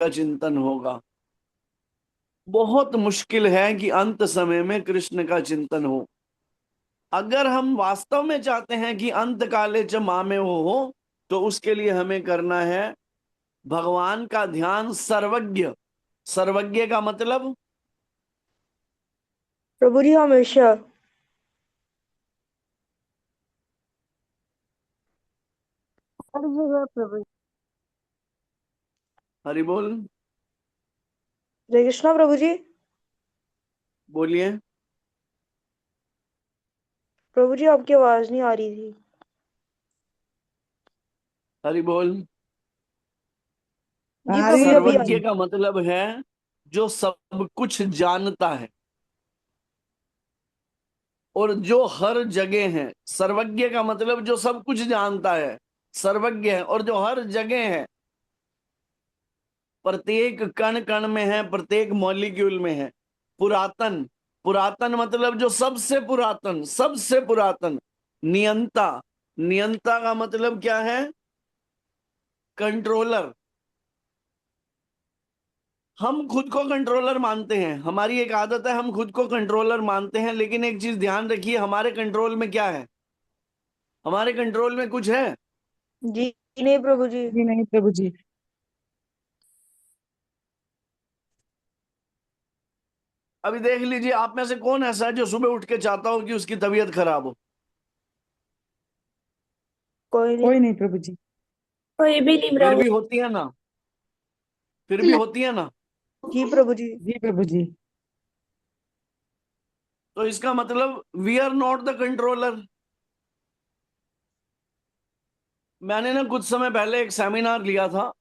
का चिंतन होगा। बहुत मुश्किल है कि अंत समय में कृष्ण का चिंतन हो। अगर हम वास्तव में चाहते हैं कि अंत काले च मामे हो, तो उसके लिए हमें करना है भगवान का ध्यान। सर्वज्ञ, सर्वज्ञ का मतलब प्रभु जी हमेशा। हर जगह प्रभु। हरि बोल, जय कृष्णा प्रभु जी। बोलिए। प्रभु जी आपकी आवाज नहीं आ रही थी। हरि बोल। जी आ रही प्रभु जी है अभी आ प्रभु सर्वज्ञ जी। रही। का मतलब है जो सब कुछ जानता है और जो हर जगह है। सर्वज्ञ का मतलब जो सब कुछ जानता है, सर्वज्ञ है, और जो हर जगह है, प्रत्येक कण कण में है, प्रत्येक मॉलिक्यूल में है। पुरातन, पुरातन मतलब जो सबसे पुरातन, सबसे पुरातन। नियंता, नियंता का मतलब क्या है? कंट्रोलर। हम खुद को कंट्रोलर मानते हैं, हमारी एक आदत है, हम खुद को कंट्रोलर मानते हैं, लेकिन एक चीज ध्यान रखिए, हमारे कंट्रोल में क्या है? हमारे कंट्रोल में कुछ है? जी नहीं प्रभु जी। जी नहीं प्रभु जी। अभी देख लीजिए, आप में से कौन ऐसा है जो सुबह उठ के चाहता हो कि उसकी तबीयत खराब हो? कोई नहीं। कोई नहीं प्रभु जी। कोई भी नहीं फिर प्रभु। भी होती है ना, फिर भी होती है ना। जी प्रभु जी। जी प्रभु जी। तो इसका मतलब we are not the controller. मैंने ना कुछ समय पहले एक सेमिनार लिया था,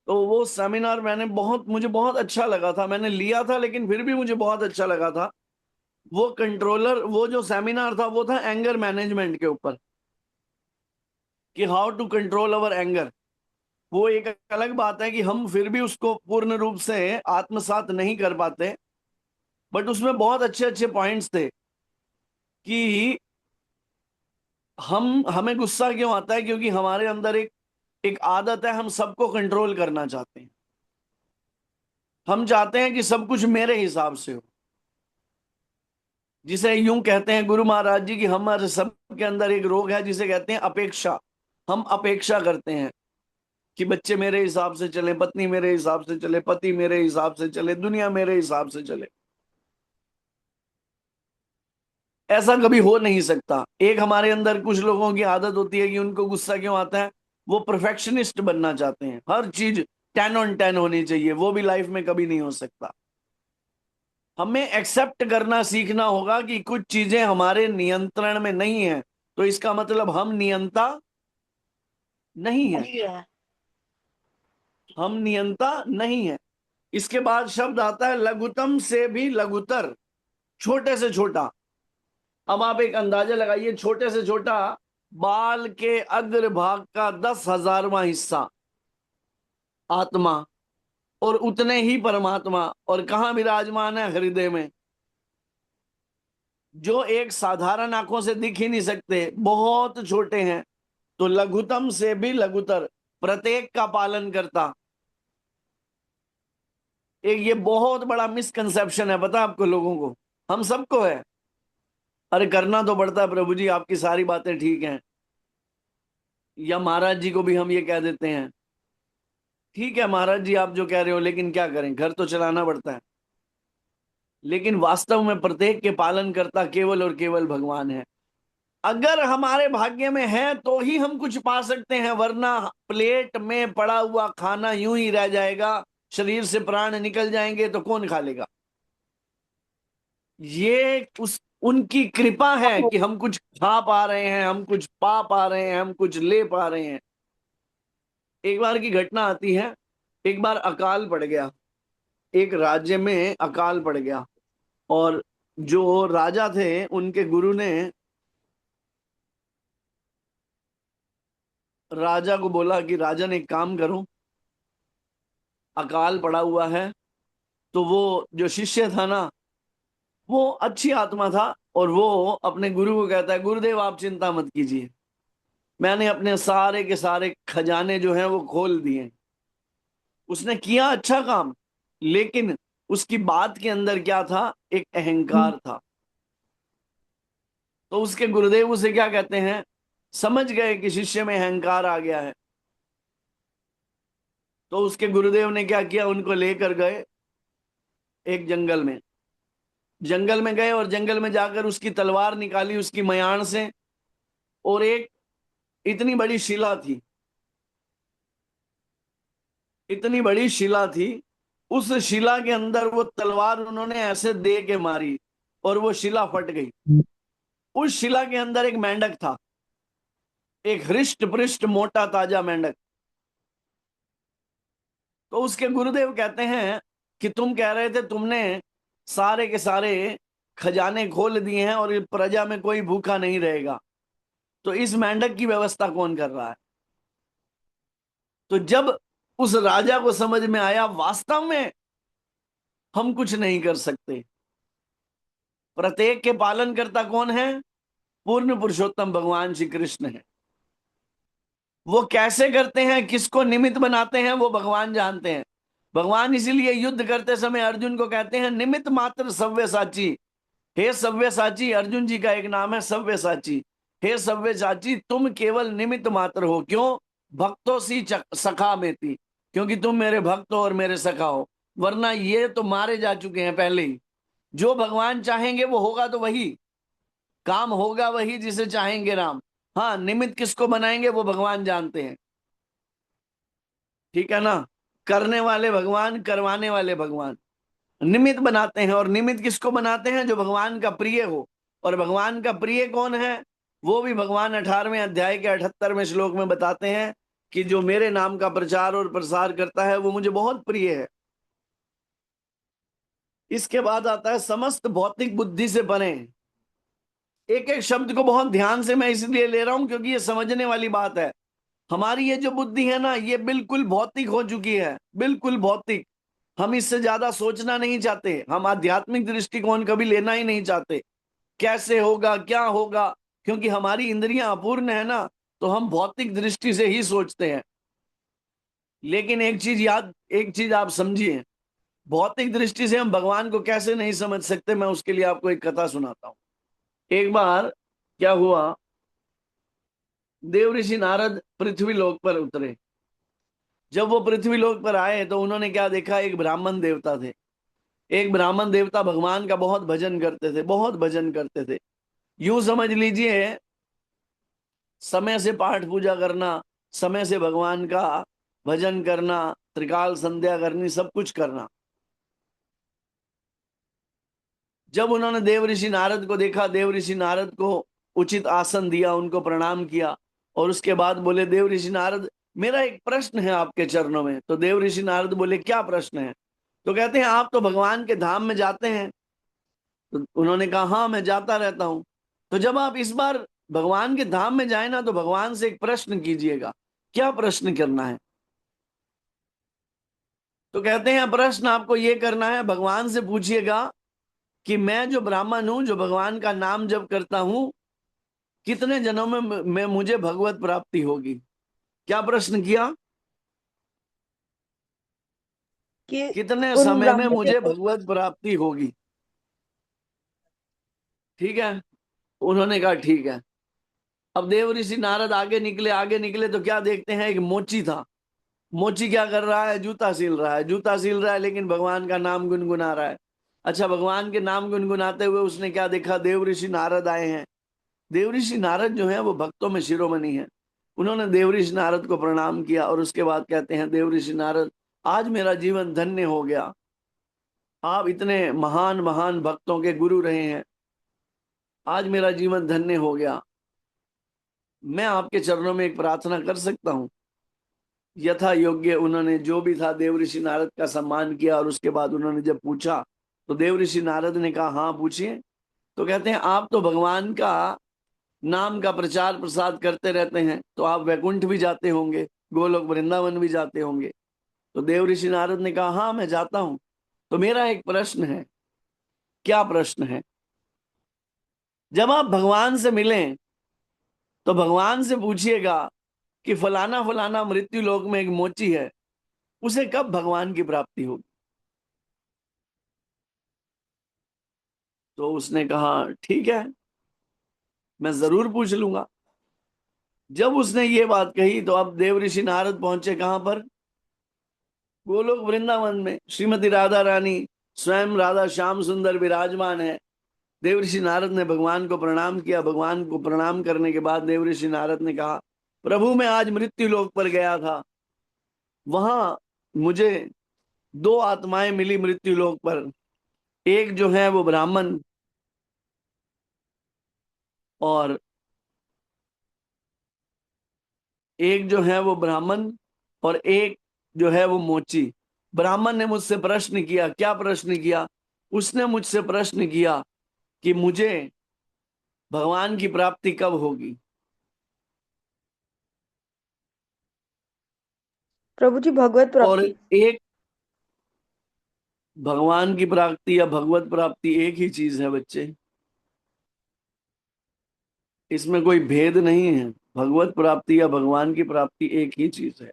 तो वो सेमिनार मुझे बहुत अच्छा लगा था। मैंने लिया था लेकिन फिर भी मुझे बहुत अच्छा लगा था। वो जो सेमिनार था वो था एंगर मैनेजमेंट के ऊपर, कि how to control our anger. वो एक अलग बात है कि हम फिर भी उसको पूर्ण रूप से आत्मसात नहीं कर पाते, बट उसमें बहुत अच्छे अच्छे पॉइंट्स थे कि हमें गुस्सा क्यों आता है, क्योंकि हमारे अंदर एक एक आदत है, हम सबको कंट्रोल करना चाहते हैं। हम चाहते हैं कि सब कुछ मेरे हिसाब से हो। जिसे यूं कहते हैं गुरु महाराज जी की, हमारे सब के अंदर एक रोग है जिसे कहते हैं अपेक्षा। हम अपेक्षा करते हैं कि बच्चे मेरे हिसाब से चले, पत्नी मेरे हिसाब से चले, पति मेरे हिसाब से चले, दुनिया मेरे हिसाब से चले। ऐसा कभी हो नहीं सकता। एक हमारे अंदर कुछ लोगों की आदत होती है कि उनको गुस्सा क्यों आता है, वो परफेक्शनिस्ट बनना चाहते हैं, हर चीज 10 on 10 होनी चाहिए। वो भी लाइफ में कभी नहीं हो सकता। हमें एक्सेप्ट करना सीखना होगा कि कुछ चीजें हमारे नियंत्रण में नहीं है, तो इसका मतलब हम नियंता नहीं है। हम नियंता नहीं है। इसके बाद शब्द आता है लघुतम से भी लघुतर, छोटे से छोटा। अब आप एक अंदाजा लगाइए, छोटे से छोटा, बाल के अग्रभाग का 10,000वां हिस्सा आत्मा, और उतने ही परमात्मा, और कहाँ विराजमान है? हृदय में। जो एक साधारण आंखों से दिख ही नहीं सकते, बहुत छोटे हैं। तो लघुतम से भी लघुतर, प्रत्येक का पालन करता। एक ये बहुत बड़ा मिसकंसेप्शन है, पता है आपको लोगों को? हम सबको है। अरे करना तो पड़ता है प्रभु जी, आपकी सारी बातें ठीक हैं। या महाराज जी को भी हम ये कह देते हैं, ठीक है महाराज जी आप जो कह रहे हो, लेकिन क्या करें, घर तो चलाना पड़ता है। लेकिन वास्तव में प्रत्येक के पालन करता केवल और केवल भगवान है। अगर हमारे भाग्य में है तो ही हम कुछ पा सकते हैं, वरना प्लेट में पड़ा हुआ खाना यूं ही रह जाएगा, शरीर से प्राण निकल जाएंगे तो कौन खा लेगा? ये उस उनकी कृपा है कि हम कुछ खा पा रहे हैं, हम कुछ पा पा रहे हैं, हम कुछ ले पा रहे हैं। एक बार की घटना आती है, एक बार अकाल पड़ गया, एक राज्य में अकाल पड़ गया, और जो राजा थे उनके गुरु ने राजा को बोला कि राजन एक काम करो, अकाल पड़ा हुआ है। तो वो जो शिष्य था ना, वो अच्छी आत्मा था, और वो अपने गुरु को कहता है, गुरुदेव आप चिंता मत कीजिए, मैंने अपने सारे के सारे खजाने जो हैं वो खोल दिए, उसने किया अच्छा काम, लेकिन उसकी बात के अंदर क्या था? एक अहंकार था। तो उसके गुरुदेव उसे क्या कहते हैं? समझ गए कि शिष्य में अहंकार आ गया है। तो उसके गुरुदेव ने क्या किया? उनको लेकर गए एक जंगल में। जंगल में गए और जंगल में जाकर उसकी तलवार निकाली उसकी मयान से, और एक इतनी बड़ी शिला थी, इतनी बड़ी शिला थी, उस शिला के अंदर वो तलवार उन्होंने ऐसे दे के मारी और वो शिला फट गई। उस शिला के अंदर एक मेंढक था, एक हृष्ट पृष्ठ मोटा ताजा मेंढक। तो उसके गुरुदेव कहते हैं कि तुम कह रहे थे तुमने सारे के सारे खजाने खोल दिए हैं और ये प्रजा में कोई भूखा नहीं रहेगा, तो इस मेंढक की व्यवस्था कौन कर रहा है? तो जब उस राजा को समझ में आया वास्तव में हम कुछ नहीं कर सकते, प्रत्येक के पालन करता कौन है? पूर्ण पुरुषोत्तम भगवान श्री कृष्ण है। वो कैसे करते हैं, किसको निमित्त बनाते हैं, वो भगवान जानते हैं। भगवान इसीलिए युद्ध करते समय अर्जुन को कहते हैं निमित्त मात्र सव्यसाची। हे सव्यसाची, अर्जुन जी का एक नाम है सव्यसाची। हे सव्यसाची, तुम केवल निमित्त मात्र हो। क्यों? भक्तों सी सखा में थी, क्योंकि तुम मेरे भक्त हो और मेरे सखा हो, वरना ये तो मारे जा चुके हैं पहले ही। जो भगवान चाहेंगे वो होगा, तो वही काम होगा, वही जिसे चाहेंगे राम। हाँ, निमित्त किसको बनाएंगे वो भगवान जानते हैं। ठीक है ना? करने वाले भगवान, करवाने वाले भगवान। निमित्त बनाते हैं, और निमित्त किसको बनाते हैं? जो भगवान का प्रिय हो। और भगवान का प्रिय कौन है? वो भी भगवान 18वें अध्याय के 78वें श्लोक में बताते हैं कि जो मेरे नाम का प्रचार और प्रसार करता है वो मुझे बहुत प्रिय है। इसके बाद आता है समस्त भौतिक बुद्धि से परे। एक एक शब्द को बहुत ध्यान से मैं इसलिए ले रहा हूं क्योंकि ये समझने वाली बात है। हमारी ये जो बुद्धि है ना, ये बिल्कुल भौतिक हो चुकी है, बिल्कुल भौतिक। हम इससे ज्यादा सोचना नहीं चाहते, हम आध्यात्मिक दृष्टिकोण कभी लेना ही नहीं चाहते। कैसे होगा, क्या होगा, क्योंकि हमारी इंद्रियां अपूर्ण है ना, तो हम भौतिक दृष्टि से ही सोचते हैं। लेकिन एक चीज आप समझिए, भौतिक दृष्टि से हम भगवान को कैसे नहीं समझ सकते, मैं उसके लिए आपको एक कथा सुनाता हूं। एक बार क्या हुआ, देव ऋषि नारद पृथ्वी लोक पर उतरे। जब वो पृथ्वी लोक पर आए तो उन्होंने क्या देखा? एक ब्राह्मण देवता थे। एक ब्राह्मण देवता भगवान का बहुत भजन करते थे, बहुत भजन करते थे। यूं समझ लीजिए, समय से पाठ पूजा करना, समय से भगवान का भजन करना, त्रिकाल संध्या करनी, सब कुछ करना। जब उन्होंने देव ऋषि नारद को देखा, देव ऋषि नारद को उचित आसन दिया, उनको प्रणाम किया, और उसके बाद बोले देव ऋषि नारद, मेरा एक प्रश्न है आपके चरणों में। तो देव ऋषि नारद बोले क्या प्रश्न है? तो कहते हैं आप तो भगवान के धाम में जाते हैं। तो उन्होंने कहा हाँ, मैं जाता रहता हूं। तो जब आप इस बार भगवान के धाम में जाए ना, तो भगवान से एक प्रश्न कीजिएगा। क्या प्रश्न करना है? तो कहते हैं प्रश्न आपको ये करना है, भगवान से पूछिएगा कि मैं जो ब्राह्मण हूं, जो भगवान का नाम जप करता हूं, कितने जन्मों में मुझे भगवत प्राप्ति होगी? क्या प्रश्न किया? कि कितने उन समय में ब्राह्मणों से मुझे भगवत प्राप्ति होगी? ठीक है। उन्होंने कहा ठीक है। अब देव ऋषि नारद आगे निकले, आगे निकले तो क्या देखते हैं? एक मोची था। मोची क्या कर रहा है? जूता सील रहा है, जूता सील रहा है, लेकिन भगवान का नाम गुनगुना रहा है। अच्छा, भगवान के नाम गुनगुनाते हुए उसने क्या देखा? देव ऋषि नारद आए हैं। देव ऋषि नारद जो है वो भक्तों में शिरोमणि है। उन्होंने देव ऋषि नारद को प्रणाम किया और उसके बाद कहते हैं देव ऋषि नारद, आज मेरा जीवन धन्य हो गया। आप इतने महान महान भक्तों के गुरु रहे हैं, आज मेरा जीवन धन्य हो गया। मैं आपके चरणों में एक प्रार्थना कर सकता हूँ? यथा योग्य उन्होंने जो भी था देव ऋषि नारद का सम्मान किया, और उसके बाद उन्होंने जब पूछा तो देव ऋषि नारद ने कहा हाँ पूछिए। तो कहते हैं आप तो भगवान का नाम का प्रचार प्रसार करते रहते हैं, तो आप वैकुंठ भी जाते होंगे, गोलोक वृंदावन भी जाते होंगे। तो देव ऋषि नारद ने कहा हाँ, मैं जाता हूं। तो मेरा एक प्रश्न है। क्या प्रश्न है? जब आप भगवान से मिलें तो भगवान से पूछिएगा कि फलाना फलाना मृत्यु लोक में एक मोची है, उसे कब भगवान की प्राप्ति होगी? तो उसने कहा ठीक है, मैं जरूर पूछ लूंगा। जब उसने ये बात कही तो अब देव ऋषि नारद पहुंचे कहां पर? गोलोक वृंदावन में। श्रीमती राधा रानी स्वयं राधा श्याम सुंदर विराजमान है। देवऋषि नारद ने भगवान को प्रणाम किया। भगवान को प्रणाम करने के बाद देवऋषि नारद ने कहा, प्रभु मैं आज मृत्यु लोक पर गया था, वहां मुझे दो आत्माएं मिली मृत्यु लोक पर। एक जो है वो ब्राह्मण, और एक जो है वो ब्राह्मण और एक जो है वो मोची। ब्राह्मण ने मुझसे प्रश्न किया। क्या प्रश्न किया? उसने मुझसे प्रश्न किया कि मुझे भगवान की प्राप्ति कब होगी। प्रभु जी भगवत और प्राप्ति। एक, भगवान की प्राप्ति या भगवत प्राप्ति एक ही चीज है बच्चे, इसमें कोई भेद नहीं है। भगवत प्राप्ति या भगवान की प्राप्ति एक ही चीज है।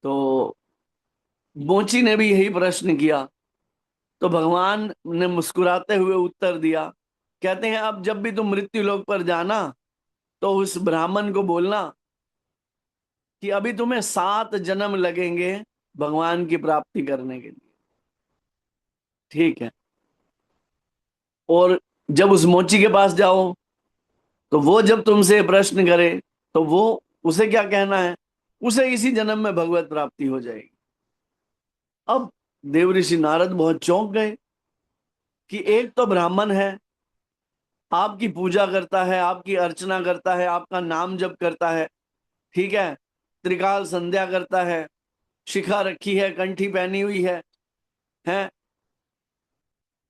तो मोची ने भी यही प्रश्न किया। तो भगवान ने मुस्कुराते हुए उत्तर दिया। कहते हैं अब जब भी तुम मृत्यु लोक पर जाना तो उस ब्राह्मण को बोलना कि अभी तुम्हें 7 जन्म लगेंगे भगवान की प्राप्ति करने के लिए। ठीक है। और जब उस मोची के पास जाओ तो वो जब तुमसे प्रश्न करे तो वो, उसे क्या कहना है? उसे इसी जन्म में भगवत प्राप्ति हो जाएगी। अब देवऋषि नारद बहुत चौंक गए कि एक तो ब्राह्मण है, आपकी पूजा करता है, आपकी अर्चना करता है, आपका नाम जप करता है, ठीक है, त्रिकाल संध्या करता है, शिखा रखी है, कंठी पहनी हुई है,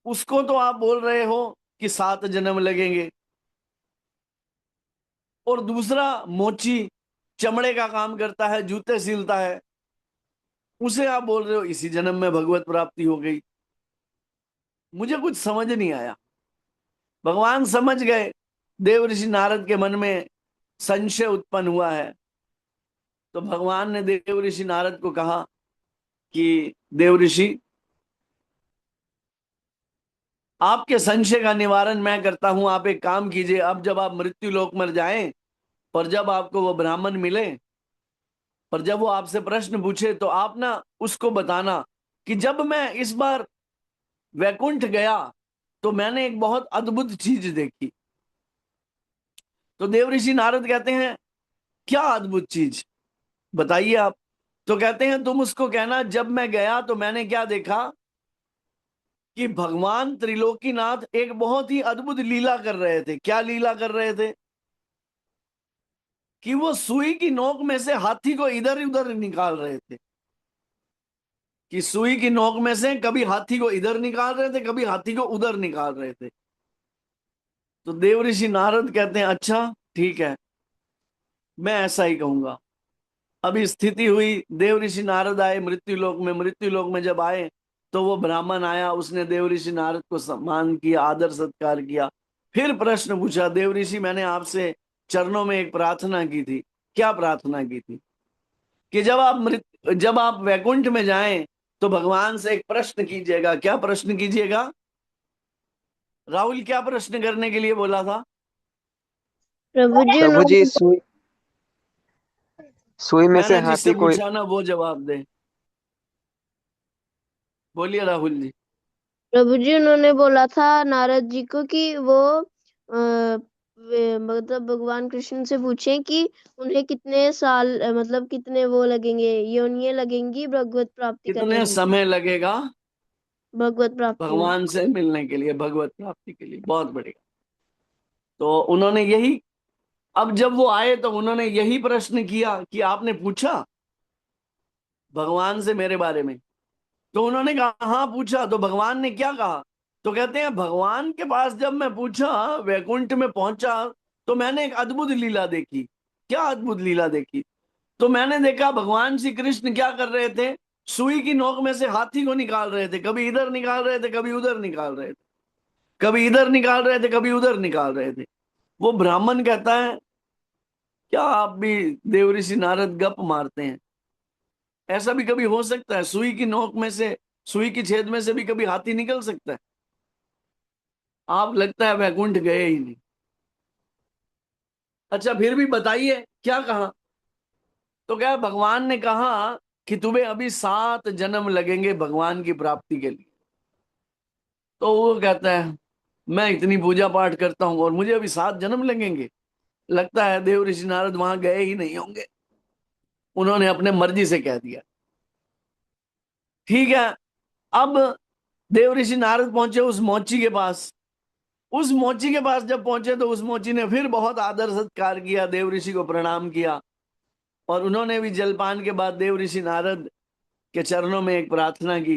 उसको तो आप बोल रहे हो कि 7 जन्म लगेंगे। और दूसरा मोची चमड़े का काम करता है, जूते सिलता है, उसे आप बोल रहे हो इसी जन्म में भगवत प्राप्ति हो गई। मुझे कुछ समझ नहीं आया। भगवान समझ गए देव ऋषि नारद के मन में संशय उत्पन्न हुआ है। तो भगवान ने देव ऋषि नारद को कहा कि देव ऋषि, आपके संशय का निवारण मैं करता हूं। आप एक काम कीजिए, अब जब आप मृत्यु लोक में जाएं और जब आपको वो ब्राह्मण मिले और जब वो आपसे प्रश्न पूछे तो आप ना उसको बताना कि जब मैं इस बार वैकुंठ गया तो मैंने एक बहुत अद्भुत चीज देखी। तो देवऋषि नारद कहते हैं क्या अद्भुत चीज, बताइए आप। तो कहते हैं तुम उसको कहना जब मैं गया तो मैंने क्या देखा कि भगवान त्रिलोकीनाथ एक बहुत ही अद्भुत लीला कर रहे थे। क्या लीला कर रहे थे? कि वो सुई की नोक में से हाथी को इधर उधर निकाल रहे थे। कि सुई की नोक में से कभी हाथी को इधर निकाल रहे थे, कभी हाथी को उधर निकाल रहे थे। तो देवऋषि नारद कहते हैं अच्छा ठीक है, मैं ऐसा ही कहूंगा। अभी स्थिति हुई, देव ऋषि नारद आए मृत्यु लोक में। मृत्यु लोक में जब आए तो वो ब्राह्मण आया, उसने देव ऋषि नारद को सम्मान किया, आदर सत्कार किया। फिर प्रश्न पूछा, देव ऋषि मैंने आपसे चरणों में एक प्रार्थना की थी। क्या प्रार्थना की थी? कि जब आप वैकुंठ में जाएं तो भगवान से एक प्रश्न कीजिएगा। क्या प्रश्न कीजिएगा? राहुल क्या प्रश्न करने के लिए बोला था? प्रभु जी प्रभु जी उन्होंने सुई सुई में से मैंने जिससे हाथी को। पूछा ना वो जवाब दे। बोलिए राहुल जी। प्रभु जी उन्होंने बोला था नारद जी को कि वो मतलब भगवान कृष्ण से पूछें कि उन्हें कितने साल मतलब कितने वो लगेंगे, योनियां लगेंगी भगवत प्राप्ति करने कितने के लिए, समय लगेगा भगवत प्राप्ति में। भगवान से मिलने के लिए, भगवत प्राप्ति के लिए? बहुत बढ़िया। तो उन्होंने यही, अब जब वो आए तो उन्होंने यही प्रश्न किया कि आपने पूछा भगवान से मेरे बारे में? तो उन्होंने कहा हाँ पूछा। तो भगवान ने क्या कहा? तो कहते हैं भगवान के पास जब मैं पूछा, वैकुंठ में पहुंचा, तो मैंने एक अद्भुत लीला देखी। क्या अद्भुत लीला देखी? तो मैंने देखा भगवान श्री कृष्ण क्या कर रहे थे, सुई की नोक में से हाथी को निकाल रहे थे। कभी इधर निकाल रहे थे, कभी उधर निकाल रहे थे, कभी इधर निकाल रहे थे, कभी उधर निकाल रहे थे। वो ब्राह्मण कहता है क्या आप भी देवऋषि नारद गप मारते हैं? ऐसा भी कभी हो सकता है? सुई की नोक में से, सुई की छेद में से भी कभी हाथी निकल सकता है? आप लगता है वैकुंठ गए ही नहीं। अच्छा फिर भी बताइए क्या कहा? तो क्या भगवान ने कहा कि तुम्हें अभी 7 जन्म लगेंगे भगवान की प्राप्ति के लिए। तो वो कहता है मैं इतनी पूजा पाठ करता हूं और मुझे अभी 7 जन्म लगेंगे। लगता है देव ऋषि नारद वहां गए ही नहीं होंगे, उन्होंने अपने मर्जी से कह दिया। ठीक है। अब देव ऋषि नारद पहुंचे उस मोची के पास। उस मोची के पास जब पहुंचे तो उस मोची ने फिर बहुत आदर सत्कार किया, देव ऋषि को प्रणाम किया। और उन्होंने भी जलपान के बाद देव ऋषि नारद के चरणों में एक प्रार्थना की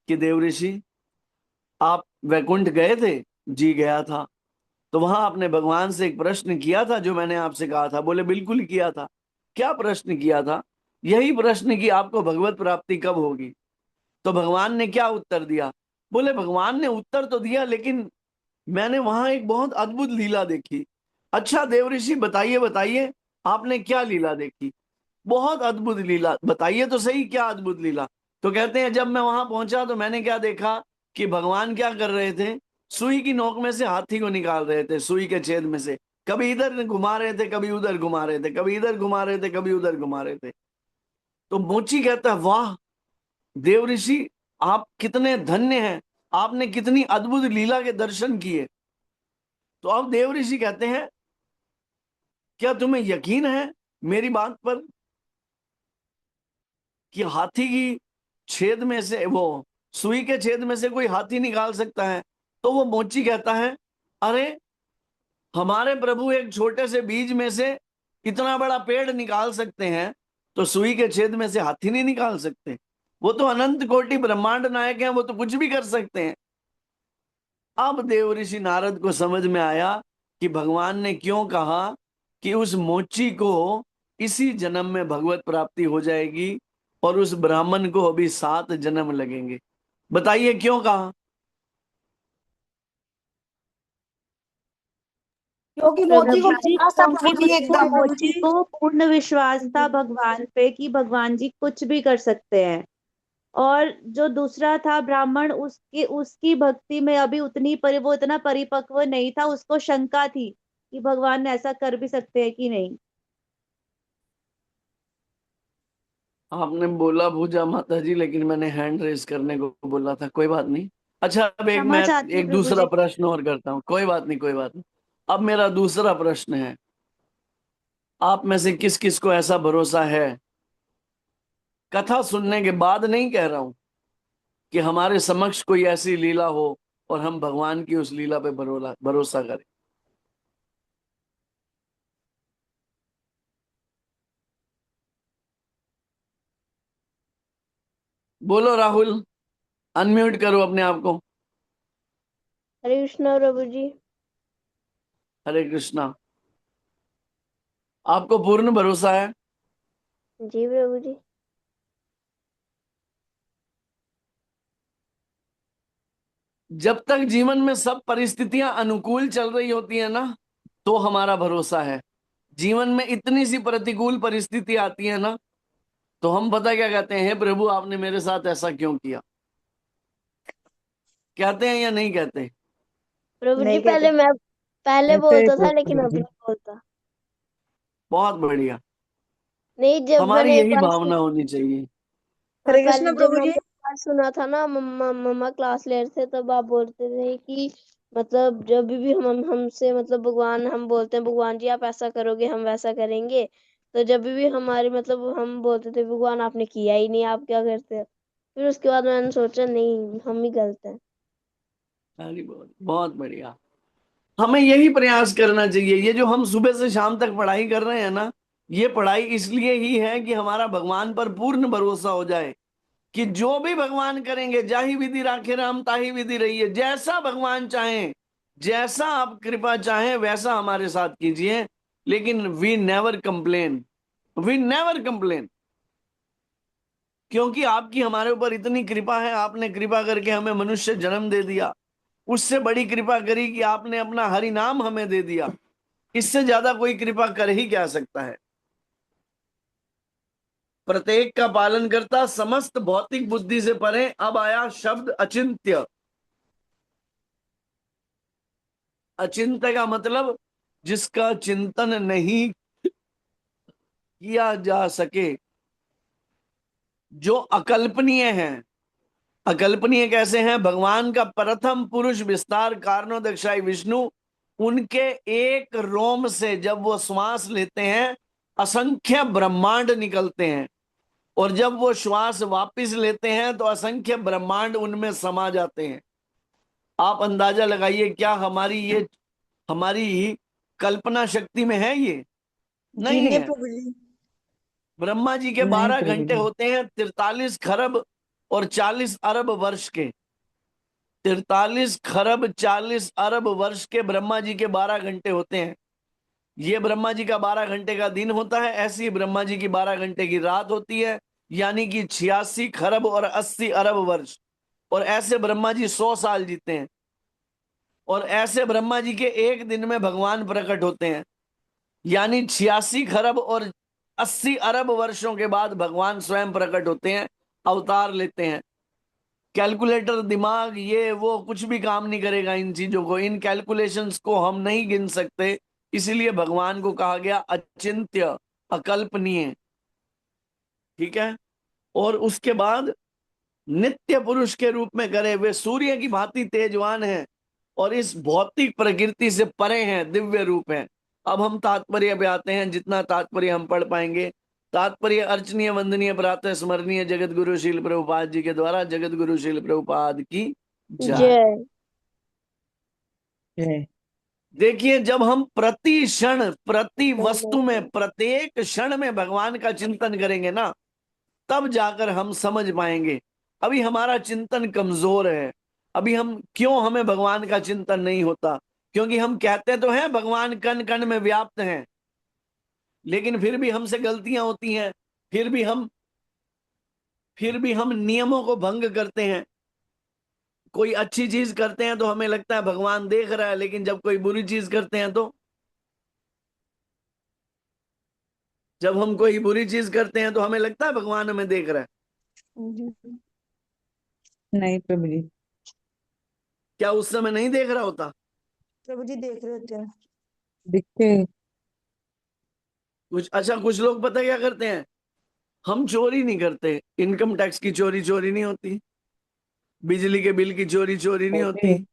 कि देव ऋषि, आप वैकुंठ गए थे? जी गया था। तो वहां आपने भगवान से एक प्रश्न किया था जो मैंने आपसे कहा था? बोले बिल्कुल किया था। क्या प्रश्न किया था? यही प्रश्न कि आपको भगवत प्राप्ति कब होगी। तो भगवान ने क्या उत्तर दिया? बोले भगवान ने उत्तर तो दिया, लेकिन मैंने वहां एक बहुत अद्भुत लीला देखी। अच्छा देवऋषि बताइए बताइए, आपने क्या लीला देखी? बहुत अद्भुत लीला बताइए तो सही, क्या अद्भुत लीला? तो कहते हैं जब मैं वहां पहुंचा तो मैंने क्या देखा कि भगवान क्या कर रहे थे, सुई की नोक में से हाथी को निकाल रहे थे, सुई के छेद में से। कभी इधर घुमा रहे थे, कभी उधर घुमा रहे थे, कभी इधर घुमा रहे थे, कभी उधर घुमा रहे थे। तो मोची कहता है वाह देव ऋषि, आप कितने धन्य हैं, आपने कितनी अद्भुत लीला के दर्शन किए। तो अब देव ऋषि कहते हैं क्या तुम्हें यकीन है मेरी बात पर कि हाथी की छेद में से, वो सुई के छेद में से कोई हाथी निकाल सकता है? तो वो मोची कहता है अरे हमारे प्रभु एक छोटे से बीज में से इतना बड़ा पेड़ निकाल सकते हैं, तो सुई के छेद में से हाथी नहीं निकाल सकते? वो तो अनंत कोटि ब्रह्मांड नायक हैं, वो तो कुछ भी कर सकते हैं। अब देव ऋषि नारद को समझ में आया कि भगवान ने क्यों कहा कि उस मोची को इसी जन्म में भगवत प्राप्ति हो जाएगी और उस ब्राह्मण को अभी 7 जन्म लगेंगे। बताइए क्यों कहा? क्योंकि मोची को प्रभु जी, विश्वास था क्योंकि प्रभु जी उसको एकदम। प्रभु मोची जी को पूर्ण विश्वास था भगवान पे कि भगवान जी कुछ भी कर सकते हैं। और जो दूसरा था ब्राह्मण, उसकी उसकी भक्ति में अभी वो इतना परिपक्व नहीं था, उसको शंका थी कि भगवान ऐसा कर भी सकते हैं कि नहीं। आपने बोला पूजा माता जी, लेकिन मैंने हैंड रेस करने को बोला था, कोई बात नहीं। अच्छा अब एक क्षमा मैं चाहती हूँ एक प्रभु दूसरा जी। प्रश्न और करता हूँ, कोई बात नहीं कोई बात नहीं। अब मेरा दूसरा प्रश्न है, आप में से किस किस को ऐसा भरोसा है, कथा सुनने के बाद नहीं कह रहा हूं, कि हमारे समक्ष कोई ऐसी लीला हो और हम भगवान की उस लीला पे भरोसा भरोसा करें? बोलो राहुल, अनम्यूट करो अपने आप को। हरे कृष्णा प्रभु जी। हरे कृष्णा। आपको पूर्ण भरोसा है? जी प्रभु जी। जब तक जीवन में सब परिस्थितियां अनुकूल चल रही होती है ना, तो हमारा भरोसा है। जीवन में इतनी सी प्रतिकूल परिस्थिति आती है ना, तो हम पता क्या कहते हैं, हे प्रभु आपने मेरे साथ ऐसा क्यों किया? कहते हैं या नहीं कहते? प्रभु जी नहीं कहते। पहले कहते बोलता था तो लेकिन प्रभु अब जी। नहीं बोलता। बहुत बढ़िया। नहीं, जब हमारी मैंने एक यही बार भावना होनी चाहिए। हाँ, हरे पहले कृष्ण जब प्रभु जी। मैंने एक बार सुना था ना, मम्मा मम्मा क्लास ले रहे थे, तब आप बोलते थे कि मतलब जब भी हम हमसे मतलब भगवान, हम बोलते हैं भगवान जी आप ऐसा करोगे हम वैसा करेंगे, तो जब भी हमारी मतलब हम बोलते थे भगवान आपने किया ही नहीं, आप क्या करते हैं। फिर उसके बाद मैंने सोचा नहीं, हम ही गलत हैं। अरे बहुत बहुत बढ़िया। हमें यही प्रयास करना चाहिए। ये जो हम सुबह से शाम तक पढ़ाई कर रहे हैं ना, ये पढ़ाई इसलिए ही है कि हमारा भगवान पर पूर्ण भरोसा हो जाए कि जो भी भगवान करेंगे, जाहि विधि राखे राम ताहि विधि रहिए। जैसा भगवान चाहें, जैसा आप कृपा चाहें वैसा हमारे साथ कीजिए, लेकिन we never complain, we never complain. क्योंकि आपकी हमारे ऊपर इतनी कृपा है, आपने कृपा करके हमें मनुष्य जन्म दे दिया। उससे बड़ी कृपा करी कि आपने अपना हरि नाम हमें दे दिया। इससे ज्यादा कोई कृपा कर ही क्या सकता है? प्रत्येक का पालन करता, समस्त भौतिक बुद्धि से परे। अब आया शब्द अचिंत्य। अचिंत्य का मतलब जिसका चिंतन नहीं किया जा सके, जो अकल्पनीय है। अकल्पनीय कैसे हैं? भगवान का प्रथम पुरुष विस्तार कारणोदक्षाई विष्णु, उनके एक रोम से जब वो श्वास लेते हैं असंख्य ब्रह्मांड निकलते हैं, और जब वो श्वास वापस लेते हैं तो असंख्य ब्रह्मांड उनमें समा जाते हैं। आप अंदाजा लगाइए, क्या हमारी कल्पना शक्ति में है ये? जी नहीं नहीं है। प्रभु जी। ब्रह्मा जी के नहीं 12 प्रभु घंटे जी। होते हैं 43 खरब और 40 अरब वर्ष के। 43 खरब 40 अरब वर्ष के ब्रह्मा जी के 12 घंटे होते हैं। ये ब्रह्मा जी का 12 घंटे का दिन होता है, ऐसी ही ब्रह्मा जी की 12 घंटे की रात होती है, यानी कि 86 खरब और 80 अरब वर्ष। और ऐसे ब्रह्मा जी 100 साल जीते हैं। और ऐसे ब्रह्मा जी के एक दिन में भगवान प्रकट होते हैं, यानी 86 खरब और 80 अरब वर्षों के बाद भगवान स्वयं प्रकट होते हैं, अवतार लेते हैं। कैलकुलेटर, दिमाग, ये वो कुछ भी काम नहीं करेगा इन चीजों को, इन कैलकुलेशंस को हम नहीं गिन सकते। इसलिए भगवान को कहा गया अचिंत्य, अकल्पनीय। ठीक है। और उसके बाद नित्य पुरुष के रूप में करे, वे सूर्य की भांति तेजवान है और इस भौतिक प्रकृति से परे हैं, दिव्य रूप है। अब हम तात्पर्य पे आते हैं, जितना तात्पर्य हम पढ़ पाएंगे। तात्पर्य अर्चनीय वंदनीय प्रातः स्मरणीय जगत गुरु शील प्रभुपाद जी के द्वारा, जगत गुरु शील प्रभुपाद की जय। जय। जय। देखिए, जब हम प्रति क्षण प्रति वस्तु में प्रत्येक क्षण में भगवान का चिंतन करेंगे ना, तब जाकर हम समझ पाएंगे। अभी हमारा चिंतन कमजोर है। अभी हमें भगवान का चिंतन नहीं होता? क्योंकि हम कहते तो हैं भगवान कण कण में व्याप्त हैं, लेकिन फिर भी हमसे गलतियां होती हैं। फिर भी हम नियमों को भंग करते हैं। कोई अच्छी चीज करते हैं तो हमें लगता है भगवान देख रहा है, लेकिन जब कोई बुरी चीज करते हैं तो जब हम कोई बुरी चीज करते हैं तो हमें लगता है भगवान हमें देख रहा है। नहीं प्रभु जी। क्या उस समय नहीं देख रहा होता? प्रभु जी देख रहे होते हैं। दिखते। कुछ लोग पता क्या करते हैं? हम चोरी नहीं करते, इनकम टैक्स की चोरी चोरी नहीं होती, बिजली के बिल की चोरी चोरी नहीं होती होती, है।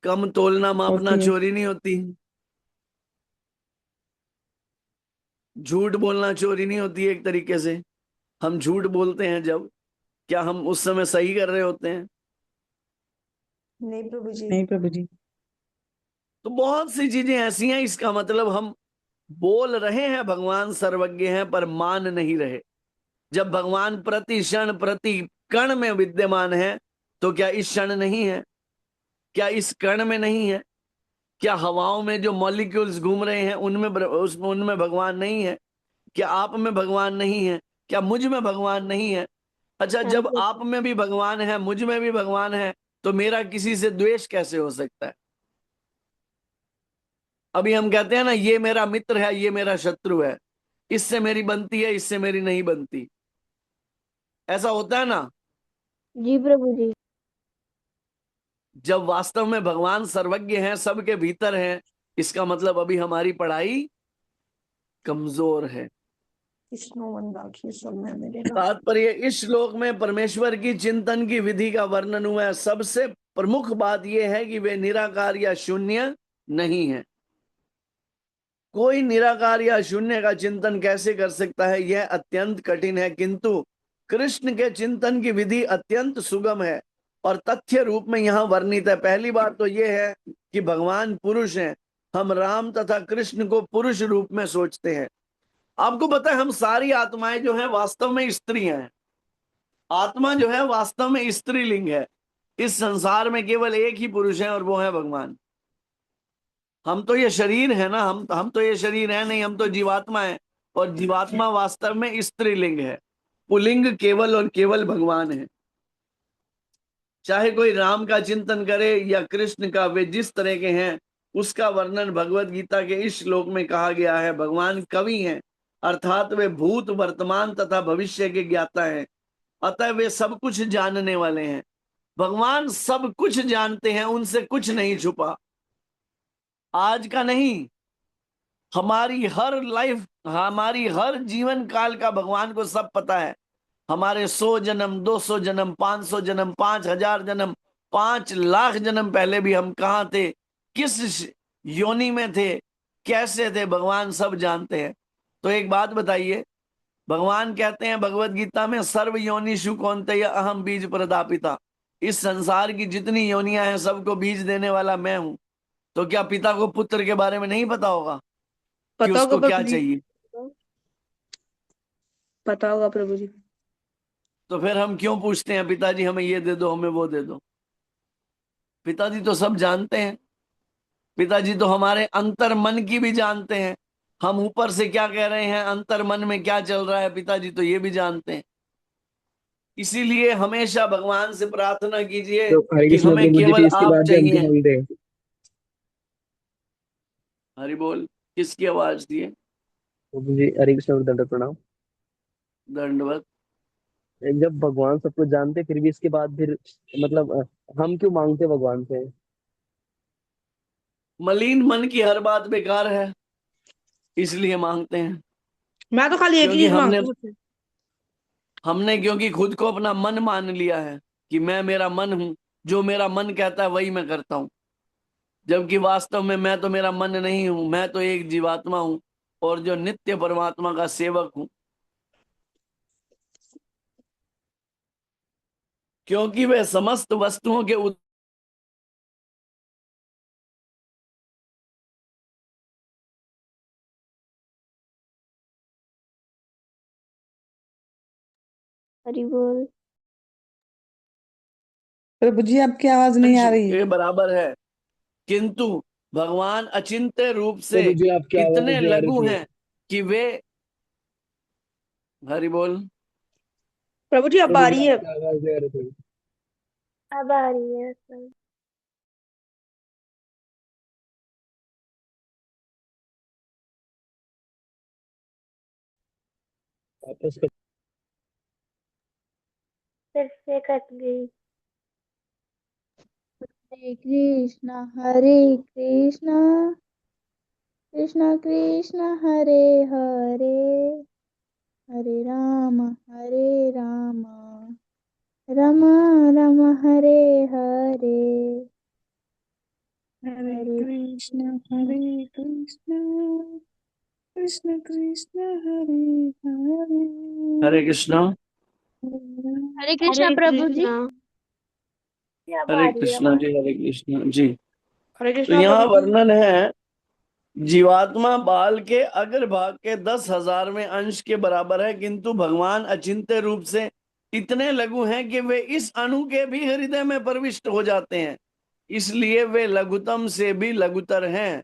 कम तोलना मापना होती है। चोरी नहीं होती, झूठ बोलना चोरी नहीं होती। एक तरीके से हम झूठ बोलते हैं जब, क्या हम उस समय सही कर रहे होते हैं? नहीं प्रभु जी। नहीं प्रभु जी। तो बहुत सी चीजें ऐसी हैं, इसका मतलब हम बोल रहे हैं भगवान सर्वज्ञ हैं, पर मान नहीं रहे। जब भगवान प्रति क्षण प्रति कण में विद्यमान है, तो क्या इस क्षण नहीं है? क्या इस कण में नहीं है? क्या हवाओं में जो मॉलिक्यूल्स घूम रहे हैं उनमें भगवान नहीं है? क्या आप में भगवान नहीं है? क्या मुझ में भगवान नहीं है? अच्छा, हाँ जब जी। आप में भी भगवान है, मुझ में भी भगवान है, तो मेरा किसी से द्वेष कैसे हो सकता है? अभी हम कहते हैं ना, ये मेरा मित्र है, ये मेरा शत्रु है, इससे मेरी बनती है, इससे मेरी नहीं बनती। ऐसा होता है ना? जी प्रभु जी। जब वास्तव में भगवान सर्वज्ञ हैं, सबके भीतर हैं, इसका मतलब अभी हमारी पढ़ाई कमजोर है। तात्पर्य, इस श्लोक में परमेश्वर की चिंतन की विधि का वर्णन हुआ है। सबसे प्रमुख बात यह है कि वे निराकार या शून्य नहीं है। कोई निराकार या शून्य का चिंतन कैसे कर सकता है? यह अत्यंत कठिन है, किंतु कृष्ण के चिंतन की विधि अत्यंत सुगम है और तथ्य रूप में यहाँ वर्णित है। पहली बात तो यह है कि भगवान पुरुष हैं। हम राम तथा कृष्ण को पुरुष रूप में सोचते हैं। आपको पता है, हम सारी आत्माएं जो हैं वास्तव में स्त्रियां हैं। आत्मा जो है वास्तव में स्त्रीलिंग है। इस संसार में केवल एक ही पुरुष है और वो है भगवान। हम तो ये शरीर है ना, हम तो ये शरीर है नहीं, हम तो जीवात्मा है। और जीवात्मा वास्तव में स्त्रीलिंग है। पुल्लिंग केवल और केवल भगवान है। चाहे कोई राम का चिंतन करे या कृष्ण का, वे जिस तरह के हैं उसका वर्णन भगवत गीता के इस श्लोक में कहा गया है। भगवान कवि हैं, अर्थात वे भूत, वर्तमान तथा भविष्य के ज्ञाता हैं, अतः वे सब कुछ जानने वाले हैं। भगवान सब कुछ जानते हैं, उनसे कुछ नहीं छुपा। आज का नहीं, हमारी हर लाइफ, हमारी हर जीवन काल का भगवान को सब पता है। हमारे 100 जन्म, 200 जन्म, 500 जन्म, 5000 जन्म, 5 लाख जन्म पहले भी हम कहाँ थे, किस योनि में थे, कैसे थे, भगवान सब जानते हैं। तो एक बात बताइए, भगवान कहते हैं भगवत गीता में, सर्व योनिषु कौन्तेय अहम बीज प्रदापिता। इस संसार की जितनी योनियां हैं सबको बीज देने वाला मैं हूं। तो क्या पिता को पुत्र के बारे में नहीं पता होगा कि पता होगा उसको क्या प्रभु जी, चाहिए? पता होगा प्रभु जी। तो फिर हम क्यों पूछते हैं पिताजी हमें ये दे दो, हमें वो दे दो? पिताजी तो सब जानते हैं। पिताजी तो हमारे अंतर मन की भी जानते हैं। हम ऊपर से क्या कह रहे हैं, अंतर मन में क्या चल रहा है, पिताजी तो ये भी जानते हैं। इसीलिए हमेशा भगवान से प्रार्थना कीजिए तो हरे कि कृष्ण हमें प्रभु जी, केवल तो इसके आप बाद भी हम क्या चाहिए। बोल रहे हैं? हरि बोल। किसकी आवाज थी ये? प्रभु जी हरे कृष्ण, दंड प्रणाम। दंडवत। जब भगवान सब कुछ जानते फिर भी इसके बाद फिर मतलब हम क्यों मांगते भगवान से? मलिन मन की हर बात बेकार है, इसलिए मांगते हैं। मैं तो खाली एक ही क्योंकि चीज हमने मांगता हूँ उससे। हमने क्योंकि खुद को अपना मन मान लिया है कि मैं मेरा मन हूं, जो मेरा मन कहता है वही मैं करता हूं। जबकि वास्तव में मैं तो मेरा मन नहीं हूं, मैं तो एक जीवात्मा हूं और जो नित्य परमात्मा का सेवक हूं। क्योंकि वे समस्त वस्तुओं के हरि बोल। प्रभु जी आपकी आवाज नहीं अंश आ रही। के बराबर है, किंतु भगवान अचिंत्य रूप से प्रभु जी आपकी आवाज इतने नहीं आ रही लघु थी। हैं कि वे, हरि बोल। प्रभु जी अब प्रभु आ जी रही है। आपकी आवाज नहीं आ रही थी। अब आ रही है सर। वापस कर। फिर से कट गई। हरे कृष्णा कृष्णा कृष्णा हरे हरे, हरे राम राम राम हरे हरे, हरे हरे कृष्ण कृष्ण कृष्ण कृष्ण हरे हरे, हरे कृष्णा। हरे कृष्णा हरे प्रभु जी। कृष्णा। अब आ हरे रही है कृष्णा आवाज। जी, हरे कृष्णा जी। हरे तो कृष्ण यहाँ प्रभु जी। वर्णन है, जीवात्मा बाल के अग्रभाग के 10,000वें अंश के बराबर है, किंतु भगवान अचिंत्य रूप से इतने लघु हैं कि वे इस अणु के भी हृदय में प्रविष्ट हो जाते हैं। इसलिए वे लघुतम से भी लघुतर हैं।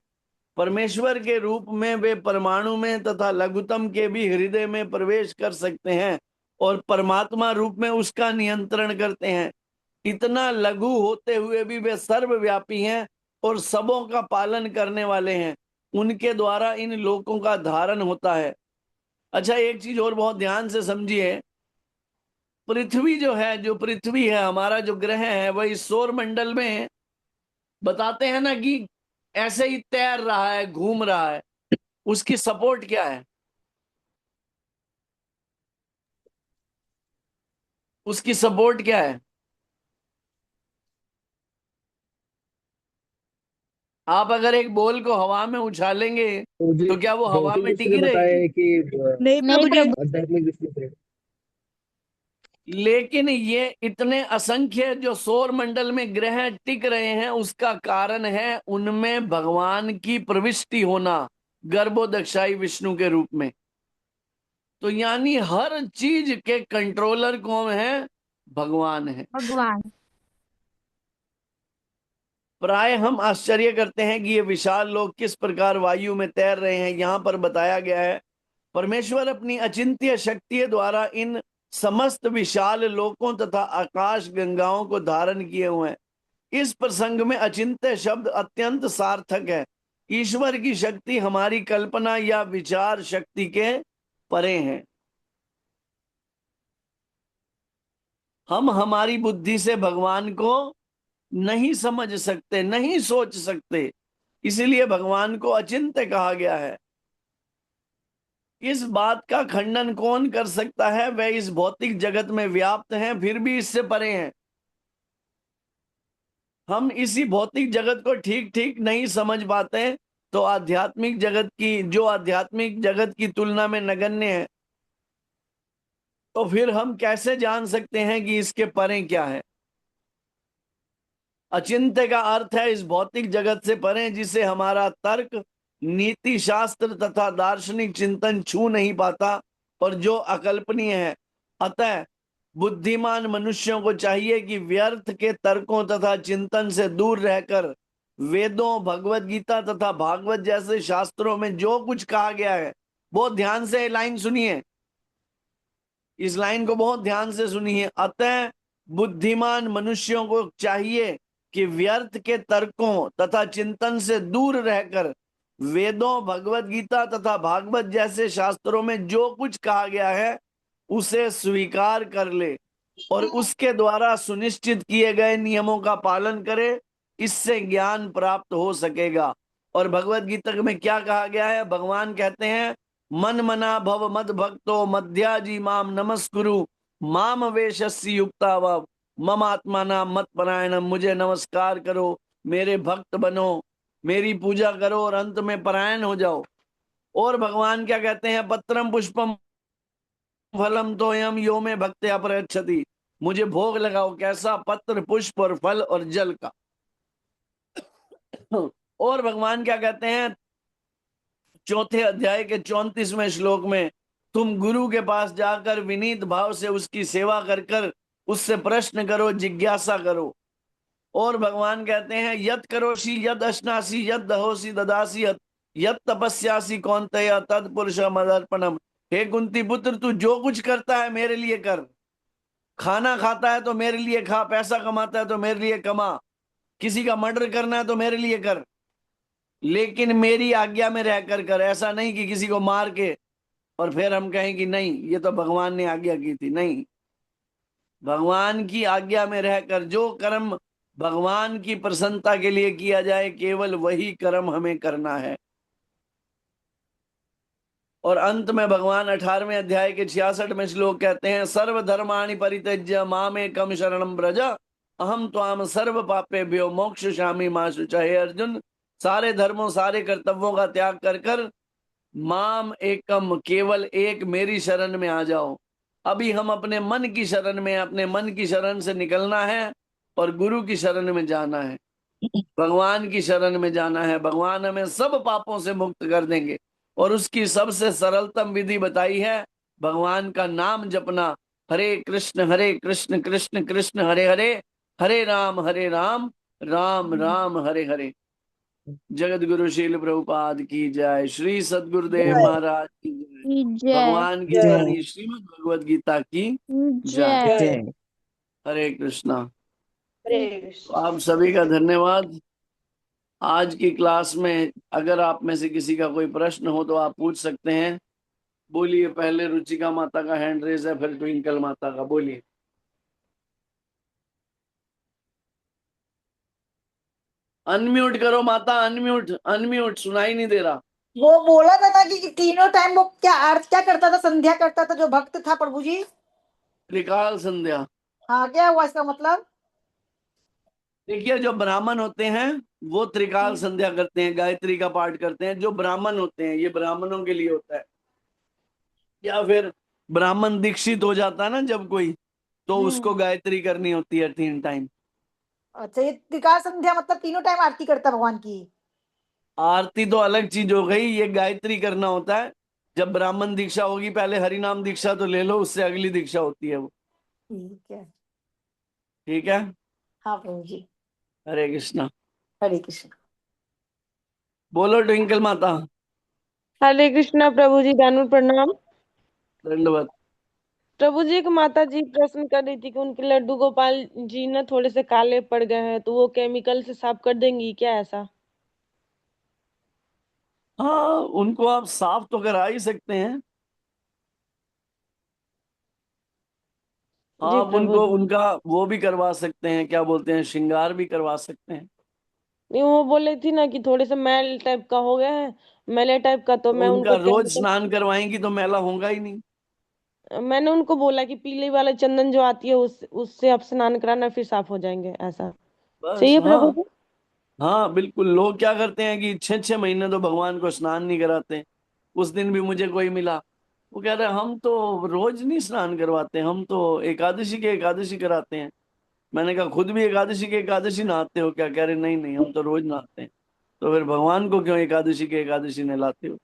परमेश्वर के रूप में वे परमाणु में तथा लघुतम के भी हृदय में प्रवेश कर सकते हैं और परमात्मा रूप में उसका नियंत्रण करते हैं। इतना लघु होते हुए भी वे सर्वव्यापी हैं और सबों का पालन करने वाले हैं। उनके द्वारा इन लोकों का धारण होता है। अच्छा, एक चीज और बहुत ध्यान से समझिए। पृथ्वी जो है, जो पृथ्वी है, हमारा जो ग्रह है, वह इस सौर मंडल में बताते हैं ना कि ऐसे ही तैर रहा है, घूम रहा है। उसकी सपोर्ट क्या है? उसकी सपोर्ट क्या है? आप अगर एक बॉल को हवा में उछालेंगे प्रभु जी तो क्या वो हवा भौतिक में दृष्टि से टिकी रहेगी? बताए कि नहीं नहीं प्रभु जी। प्रभु। आध्यात्मिक दृष्टि से? लेकिन ये इतने असंख्य जो सौर मंडल में ग्रह टिक रहे हैं, उसका कारण है उनमें भगवान की प्रविष्टि होना, गर्भोदक्षाई विष्णु के रूप में। तो यानी हर चीज के कंट्रोलर कौन है? भगवान है। भगवान। प्राय हम आश्चर्य करते हैं कि ये विशाल लोग किस प्रकार वायु में तैर रहे हैं। यहाँ पर बताया गया है, परमेश्वर अपनी अचिंत्य शक्ति द्वारा इन समस्त विशाल लोकों तथा आकाश गंगाओं को धारण किए हुए हैं। इस प्रसंग में अचिंत्य शब्द अत्यंत सार्थक है। ईश्वर की शक्ति हमारी कल्पना या विचार शक्ति के परे हैं। हम हमारी बुद्धि से भगवान को नहीं समझ सकते, नहीं सोच सकते, इसीलिए भगवान को अचिंत्य कहा गया है। इस बात का खंडन कौन कर सकता है? वह इस भौतिक जगत में व्याप्त हैं, फिर भी इससे परे हैं। हम इसी भौतिक जगत को ठीक ठीक नहीं समझ पाते, तो आध्यात्मिक जगत की, जो आध्यात्मिक जगत की तुलना में नगण्य है, तो फिर हम कैसे जान सकते हैं कि इसके परे क्या है? अचिंत्य का अर्थ है इस भौतिक जगत से परे, जिसे हमारा तर्क, नीति शास्त्र तथा दार्शनिक चिंतन छू नहीं पाता और जो अकल्पनीय है। अतः बुद्धिमान मनुष्यों को चाहिए कि व्यर्थ के तर्कों तथा चिंतन से दूर रहकर वेदों, भगवत गीता तथा भागवत जैसे शास्त्रों में जो कुछ कहा गया है, बहुत ध्यान से लाइन सुनिए, इस लाइन को बहुत ध्यान से सुनिए। अतः बुद्धिमान मनुष्यों को चाहिए कि व्यर्थ के तर्कों तथा चिंतन से दूर रहकर वेदों, भगवत गीता तथा भागवत जैसे शास्त्रों में जो कुछ कहा गया है उसे स्वीकार कर ले और उसके द्वारा सुनिश्चित किए गए नियमों का पालन करे। इससे ज्ञान प्राप्त हो सकेगा। और भगवत गीता में क्या कहा गया है? भगवान कहते हैं, मन मना भव मद भक्तो मध्याजी माम नमस्कुरु माम वेशस्सी युक्ता भव मम आत्मा नाम मत परायणम। मुझे नमस्कार करो, मेरे भक्त बनो, मेरी पूजा करो और अंत में परायण हो जाओ। और भगवान क्या कहते हैं? पत्रम पुष्पम फलम तो यम यो में भक्ति अपरच्छति। मुझे भोग लगाओ, कैसा? पत्र, पुष्प और फल और जल का। और भगवान क्या कहते हैं? चौथे अध्याय के 34वें श्लोक में, तुम गुरु के पास जाकर विनीत भाव से उसकी सेवा कर कर उससे प्रश्न करो, जिज्ञासा करो। और भगवान कहते हैं, यत करोषि यद अश्नासी यद दहोसी ददासी यद तपस्यासी कौन्तेय तत्पुरुष मदर्पणम। हे कुंती पुत्र, तू जो कुछ करता है मेरे लिए कर। खाना खाता है तो मेरे लिए खा, पैसा कमाता है तो मेरे लिए कमा, किसी का मर्डर करना है तो मेरे लिए कर, लेकिन मेरी आज्ञा में रहकर कर। ऐसा नहीं कि किसी को मार के और फिर हम कहें कि नहीं ये तो भगवान ने आज्ञा की थी। नहीं, भगवान की आज्ञा में रहकर जो कर्म भगवान की प्रसन्नता के लिए किया जाए, केवल वही कर्म हमें करना है। और अंत में भगवान 18वें अध्याय के 66वें श्लोक कहते हैं, सर्वधर्माणि परित्यज्य मामेकम शरणं व्रज अहम त्वाम सर्व पापेभ्यो मोक्षयिष्यामि मा शुचः। हे अर्जुन, सारे धर्मों, सारे कर्तव्यों का त्याग कर कर माम एकम, केवल एक मेरी शरण में आ जाओ। अभी हम अपने मन की शरण में, अपने मन की शरण से निकलना है और गुरु की शरण में जाना है, भगवान की शरण में जाना है। भगवान हमें सब पापों से मुक्त कर देंगे। और उसकी सबसे सरलतम विधि बताई है, भगवान का नाम जपना। हरे कृष्ण कृष्ण कृष्ण हरे हरे, हरे राम राम राम हरे हरे। जगत गुरु शील प्रभुपाद की जय। श्री सद्गुरुदेव महाराज की जय। जय भगवान की वाणी श्रीमद् भगवद गीता की जय। जय। हरे कृष्णा। हरे तो कृष्ण। आप सभी का धन्यवाद। आज की क्लास में अगर आप में से किसी का कोई प्रश्न हो तो आप पूछ सकते हैं। बोलिए, पहले रुचिका माता का हैंड रेज है, फिर ट्विंकल माता का। बोलिए। अनम्यूट करो माता, अनम्यूट अनम्यूट, सुनाई नहीं दे रहा। वो बोला था ना कि तीनों टाइम वो क्या अर्थ क्या करता था? संध्या करता था जो भक्त था प्रभु जी। त्रिकाल संध्या। हाँ, क्या हुआ इसका मतलब? देखिए, जो ब्राह्मण होते हैं वो त्रिकाल संध्या करते हैं, गायत्री का पाठ करते हैं। जो ब्राह्मण होते हैं, ये ब्राह्मणों के लिए होता है। या फिर ब्राह्मण दीक्षित हो जाता है ना जब कोई, तो उसको गायत्री करनी होती है 3 टाइम। अच्छा, ये त्रिकाल संध्या मतलब तीनों टाइम आरती करता भगवान की? आरती तो अलग चीज हो गई, ये गायत्री करना होता है। जब ब्राह्मण दीक्षा होगी, पहले हरि नाम दीक्षा तो ले लो, उससे अगली दीक्षा होती है वो। ठीक है। ठीक है। हाँ प्रभु जी। हरे कृष्णा। हरे कृष्ण। बोलो ट्विंकल माता। हरे कृष्णा प्रभु जी, दानव प्रणाम। दंडवत। प्रभु जी, एक माता जी प्रश्न कर रही थी कि उनके लड्डू गोपाल जी ना थोड़े से काले पड़ गए हैं, तो वो केमिकल से साफ कर देंगी क्या ऐसा? हाँ, उनको आप साफ तो करा ही सकते हैं। जी आप प्रभु उनको जी। उनका वो भी करवा सकते हैं, क्या बोलते हैं, श्रृंगार भी करवा सकते हैं। नहीं, वो बोले थी ना कि थोड़े से मैल टाइप का हो गया है, मैले टाइप का, तो तो मैं उनका उनको रोज केमिकल, स्नान करवाएंगी तो मैला होगा ही नहीं। मैंने उनको बोला कि पीले वाला चंदन जो आती है उससे आप स्नान कराना, फिर साफ हो जाएंगे, ऐसा बस चाहिए प्रभु हाँ। जी। हाँ बिल्कुल, लोग क्या करते हैं कि 6 6 महीने तो भगवान को स्नान नहीं कराते। उस दिन भी मुझे कोई मिला, वो कह रहे हम तो रोज नहीं स्नान करवाते, हम तो एकादशी के एकादशी कराते हैं। मैंने कहा खुद भी एकादशी के एकादशी नहाते हो क्या? कह रहे नहीं नहीं, हम तो रोज नहाते हैं। तो फिर भगवान को क्यों एकादशी के एकादशी नहलाते हो?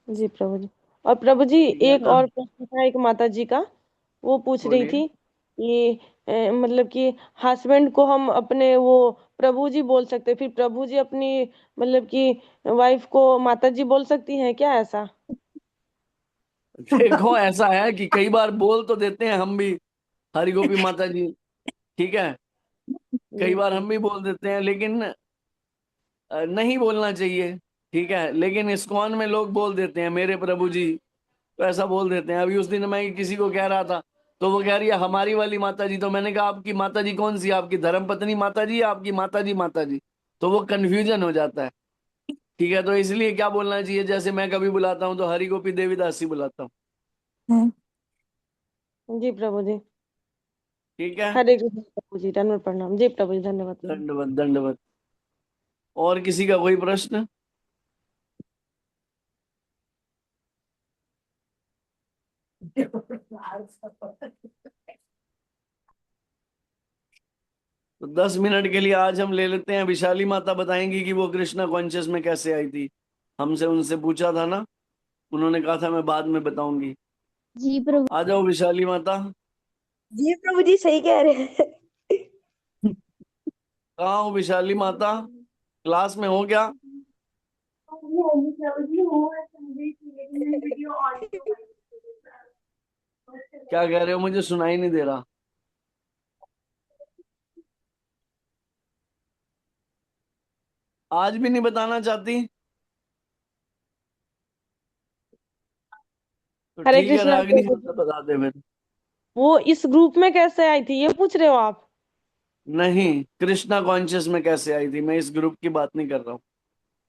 जी प्रभु जी। और प्रभु जी, ठीक है एक ना। और प्रश्न था एक माता जी का, वो पूछ रही बोलिए। थी कि मतलब कि हस्बैंड को हम अपने वो प्रभु जी बोल सकते, फिर प्रभु जी अपनी मतलब कि वाइफ को माता जी बोल सकती हैं क्या, ऐसा? देखो ऐसा है कि कई बार बोल तो देते हैं हम भी, हरि गोपी माता जी, ठीक है, कई जी बार प्रभु। हम भी बोल देते हैं, लेकिन नहीं बोलना चाहिए। ठीक है, लेकिन इस्कॉन में लोग बोल देते हैं मेरे प्रभु जी, तो ऐसा बोल देते हैं। अभी उस दिन मैं किसी को कह रहा था, तो वो कह रही है हमारी वाली माता जी। तो मैंने कहा आपकी माता जी कौन सी, आपकी धर्म पत्नी माता जी या आपकी माता जी माता जी? तो वो कन्फ्यूजन हो जाता है। ठीक है, तो इसलिए क्या बोलना चाहिए, जैसे मैं कभी बुलाता हूँ तो हरि गोपी देवीदास ही बुलाता हूँ। हम्म। जी प्रभु जी। ठीक है। हरे कृष्ण प्रभु जी, धन्यवाद, प्रणाम जी प्रभु जी, धन्यवाद प्रणाम। दंडवत दंडवत। और किसी का कोई प्रश्न? तो 10 मिनट के लिए आज हम ले लेते हैं, विशाली माता बताएंगी कि वो कृष्णा कॉन्शियस में कैसे आई थी। हमसे उनसे पूछा था ना, उन्होंने कहा था मैं बाद में बताऊंगी। जी प्रभु। आ जाओ विशाली माता। जी प्रभु जी सही कह रहे हैं। कहाँ हो विशाली माता? क्लास में हो क्या? क्या कह रहे हो, मुझे सुनाई नहीं दे रहा। आज भी नहीं बताना चाहती? तो हरे ठीक है, कृष्णा रागिनी प्रभु माता जी। बता दे फिर। वो इस ग्रुप में कैसे आई थी, ये पूछ रहे हो आप? नहीं, कृष्णा कॉन्शियस में कैसे आई थी, मैं इस ग्रुप की बात नहीं कर रहा हूँ।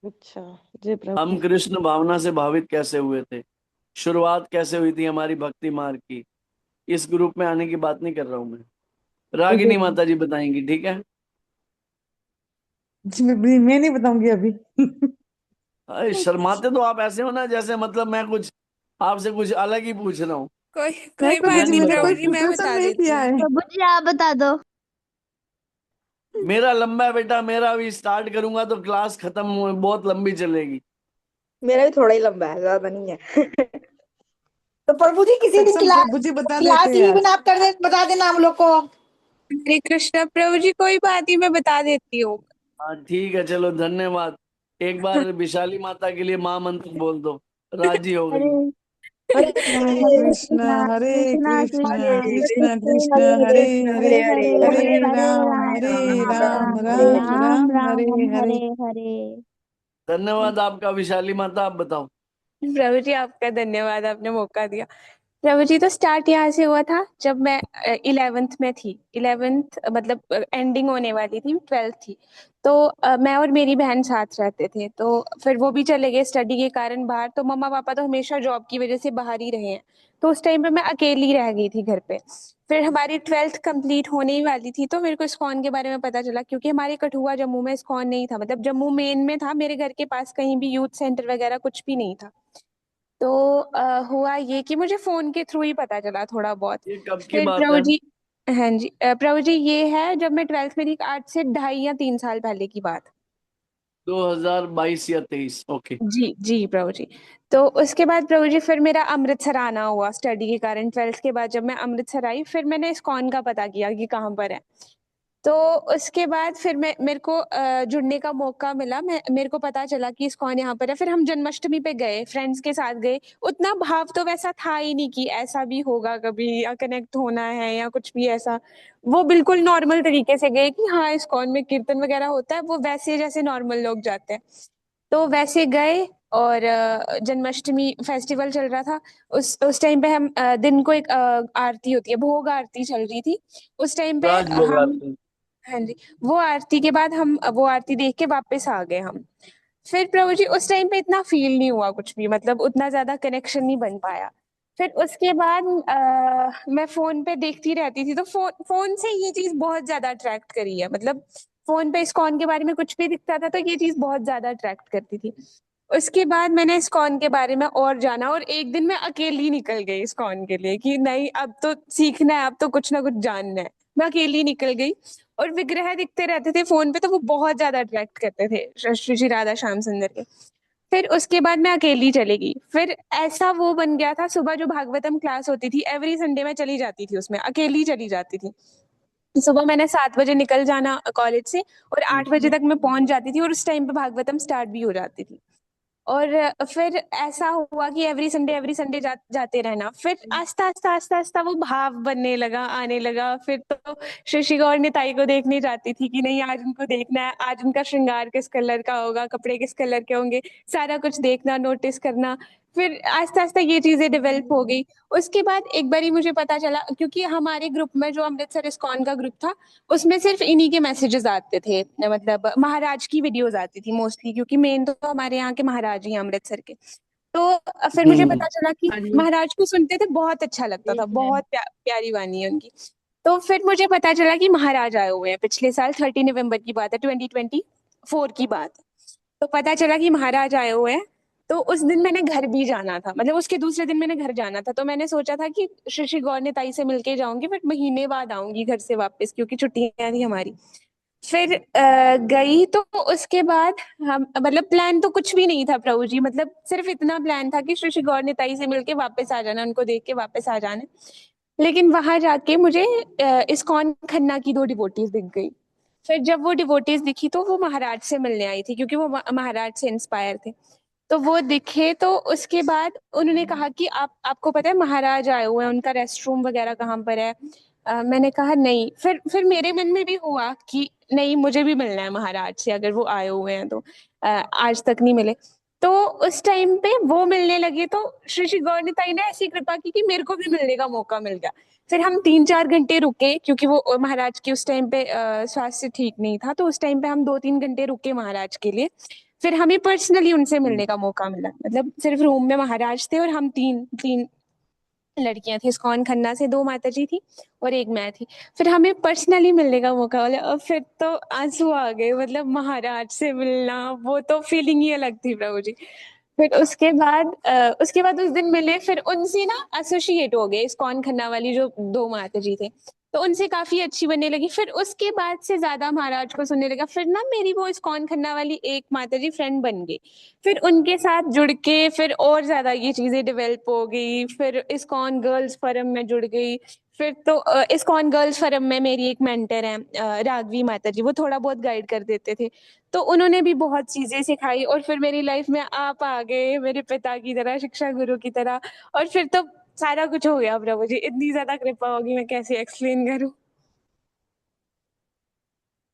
अच्छा। जी हम प्रभु। कृष्ण भावना से भावित कैसे हुए थे, शुरुआत कैसे हुई थी हमारी भक्ति मार्ग की, इस ग्रुप में आने की बात नहीं कर रहा हूँ मैं। जी रागिनी माता जी बताएंगी, ठीक है। जी मैं नहीं बताऊंगी अभी। अरे शर्माते तो आप ऐसे हो ना, जैसे मतलब मैं कुछ आपसे कुछ अलग ही पूछ रहा हूँ। कोई नहीं कोई प्रभु मैं बात जी, नहीं नहीं मैंने कोई प्रभु जी, बताऊंगी। मैं प्रिपरेशन बता नहीं देती किया हूँ। है। प्रभु जी आप बता दो। मेरा लंबा है बेटा, मेरा अभी स्टार्ट करूंगा तो क्लास खत्म बहुत लंबी चलेगी। मेरा भी थोड़ा ही लंबा है, ज्यादा नहीं है। तो प्रभु जी किसी दिन सत्संग क्लास प्रभु जी बता देते क्लास हैं लीव यार। ना आप कर दे, बता देना हम लोग को। हरे कृष्णा प्रभु जी, कोई बात नहीं, मैं बता देती हूँ। हाँ ठीक है, चलो धन्यवाद। एक बार विशाली माता के लिए माँ मंत्र बोल दो, राजी हो हरे गई। हरे हरे हरे कृष्णा हरे कृष्णा कृष्णा कृष्णा कृष्ण कृष्ण हरे हरे हरे हरे हरे हरे हरे राम राम हरे हरे राम राम राम राम राम हरे राम हरे। हरे हरे। धन्यवाद आपका विशाली माता, आप बताओ। प्रभु जी आपका धन्यवाद, आपने मौका दिया। प्रभु जी, तो स्टार्ट यहाँ से हुआ था जब मैं 11th में थी। 11th मतलब एंडिंग होने वाली थी, 12th थी। तो मैं और मेरी बहन साथ रहते थे, तो फिर वो भी चले गए स्टडी के कारण बाहर, तो मम्मा पापा तो हमेशा जॉब की वजह से बाहर ही रहे हैं। तो उस टाइम पे मैं अकेली रह गई थी घर पे। फिर हमारी 12th कंप्लीट होने ही वाली थी, तो मेरे को इस्कॉन के बारे में पता चला, क्योंकि हमारे कठुआ जम्मू में इस्कॉन नहीं था, मतलब जम्मू मेन में था, मेरे घर के पास कहीं भी यूथ सेंटर वगैरह कुछ भी नहीं था। तो हुआ ये कि मुझे फोन के थ्रू ही पता चला थोड़ा बहुत। ये कब की फिर बात प्रभु है? जी, हाँ जी, प्रभु जी ये है जब मैं 12th में थी, आज से 2.5 या 3 साल पहले की बात। 2022 या 23, ओके। जी जी प्रभु जी। तो उसके बाद प्रभु जी फिर मेरा अमृतसर आना हुआ स्टडी के कारण। 12th के बाद जब मैं अमृतसर आई, फिर मैंने इस्कॉन का पता किया कि कहाँ पर है। तो उसके बाद फिर मेरे को जुड़ने का मौका मिला, मेरे को पता चला कि इस्कॉन यहाँ पर है। फिर हम जन्माष्टमी पे गए, फ्रेंड्स के साथ गए। उतना भाव तो वैसा था ही नहीं कि ऐसा भी होगा कभी या कनेक्ट होना है या कुछ भी ऐसा। वो बिल्कुल नॉर्मल तरीके से गए कि हाँ इस्कॉन में कीर्तन वगैरह होता है, वो वैसे जैसे नॉर्मल लोग जाते हैं, तो वैसे गए। और जन्माष्टमी फेस्टिवल चल रहा था। उस टाइम पे हम दिन को एक आरती होती है, भोग आरती चल रही थी उस टाइम पे राजभोग हम। आरती। हाँ जी। वो आरती के बाद हम वो आरती देख के वापस आ गए हम। फिर प्रभु जी उस टाइम पे इतना फील नहीं हुआ कुछ भी, मतलब उतना ज्यादा कनेक्शन नहीं बन पाया। फिर उसके बाद मैं फोन पे देखती रहती थी, तो फोन से ये चीज बहुत ज्यादा अट्रैक्ट करी है। मतलब फोन पे इस्कॉन के बारे में कुछ भी दिखता था तो ये चीज बहुत ज्यादा अट्रैक्ट करती थी। उसके बाद मैंने इस्कॉन के बारे में और जाना, और एक दिन मैं अकेली निकल गई इस्कॉन के लिए कि नहीं अब तो सीखना है, अब तो कुछ ना कुछ जानना है। मैं अकेली निकल गई, और विग्रह दिखते रहते थे फोन पे तो वो बहुत ज्यादा अट्रैक्ट करते थे, श्री श्री राधा श्याम सुंदर के। फिर उसके बाद मैं अकेली चली गई। फिर ऐसा वो बन गया था, सुबह जो भागवतम क्लास होती थी एवरी संडे में चली जाती थी, उसमें अकेली चली जाती थी। सुबह मैंने 7 बजे निकल जाना कॉलेज से, और 8 बजे तक मैं पहुंच जाती थी, और उस टाइम पे भागवतम स्टार्ट भी हो जाती थी। और फिर ऐसा हुआ कि एवरी संडे जाते रहना। फिर आस्ता आस्ता आस्ता आस्ता वो भाव बनने लगा, आने लगा। फिर तो शशि गौर निताई को देखने जाती थी कि नहीं आज उनको देखना है, आज उनका श्रृंगार किस कलर का होगा, कपड़े किस कलर के होंगे, सारा कुछ देखना, नोटिस करना। फिर आस्ता आस्ता ये चीजें डेवलप हो गई। उसके बाद एक बारी मुझे पता चला, क्योंकि हमारे ग्रुप में जो अमृतसर इस्कॉन का ग्रुप था उसमें सिर्फ इन्हीं के मैसेजेस आते थे, मतलब महाराज की वीडियोस आती थी मोस्टली, क्योंकि मेन तो हमारे यहाँ के महाराज ही हैं अमृतसर के। तो फिर मुझे हम्म। पता चला कि महाराज को सुनते थे, बहुत अच्छा लगता था, बहुत प्यारी वाणी है उनकी। तो फिर मुझे पता चला कि महाराज आए हुए हैं पिछले साल, 30 नवंबर की बात है, 2024 की बात है। तो पता चला कि महाराज आए हुए हैं। तो उस दिन मैंने घर भी जाना था, मतलब उसके दूसरे दिन मैंने घर जाना था। तो मैंने सोचा था कि श्री गौर निताई से मिलके जाऊंगी, फिर महीने बाद आऊंगी घर से वापस, क्योंकि छुट्टियां थी हमारी। फिर गई तो उसके बाद हम, मतलब प्लान तो कुछ भी नहीं था प्रभु जी, मतलब सिर्फ इतना प्लान था कि श्री गौर निताई से मिलके वापस आ जाना, उनको देख के वापस आ जाना। लेकिन वहां जाके मुझे इस्कॉन खन्ना की 2 डिवोटीज दिख गई। फिर जब वो डिवोटीज दिखी तो वो महाराज से मिलने आई थी, क्योंकि वो महाराज से इंस्पायर थे। तो वो दिखे, तो उसके बाद उन्होंने कहा कि आपको पता है महाराज आए हुए हैं, उनका रेस्ट रूम वगैरह कहाँ पर है। मैंने कहा नहीं। फिर मेरे मन में भी हुआ कि नहीं, मुझे भी मिलना है महाराज से, अगर वो आए हुए हैं तो। आज तक नहीं मिले। तो उस टाइम पे वो मिलने लगे, तो श्री श्री गौर निताई ने ऐसी कृपा की कि मेरे को भी मिलने का मौका मिल गया। फिर हम 3-4 घंटे रुके, क्योंकि वो महाराज की उस टाइम पे स्वास्थ्य ठीक नहीं था, तो उस टाइम पे हम 2-3 घंटे रुके महाराज के लिए। फिर हमें पर्सनली उनसे मिलने का मौका मिला, मतलब सिर्फ रूम में महाराज थे और हम तीन तीन लड़कियां थी इस्कॉन खन्ना से, 2 माताजी थी और एक मैं थी। फिर हमें पर्सनली मिलने का मौका मिला, और फिर तो आंसू आ गए, मतलब महाराज से मिलना वो तो फीलिंग ही अलग थी प्रभु जी। फिर उसके बाद उस दिन मिले, फिर उनसे ना एसोसिएट हो गए, इस्कॉन खन्ना वाली जो 2 माताजी थे, तो उनसे काफी अच्छी बनने लगी। फिर उसके बाद से ज्यादा महाराज को सुनने लगा। फिर ना मेरी वो इस्कॉन खन्ना वाली एक माताजी फ्रेंड बन गई। फिर उनके साथ जुड़ के फिर और ज्यादा ये चीजें डेवलप हो गई। फिर इस्कॉन गर्ल्स फोरम में जुड़ गई। फिर तो इस्कॉन गर्ल्स फोरम में मेरी एक मेंटर है, राघवी माता जी, वो थोड़ा बहुत गाइड कर देते थे। तो उन्होंने भी बहुत चीजें सिखाई, और फिर मेरी लाइफ में आप आ गए मेरे पिता की तरह, शिक्षा गुरु की तरह। और फिर तो सारा कुछ हो गया प्रभु जी, इतनी ज्यादा कृपा होगी, मैं कैसे एक्सप्लेन करूं।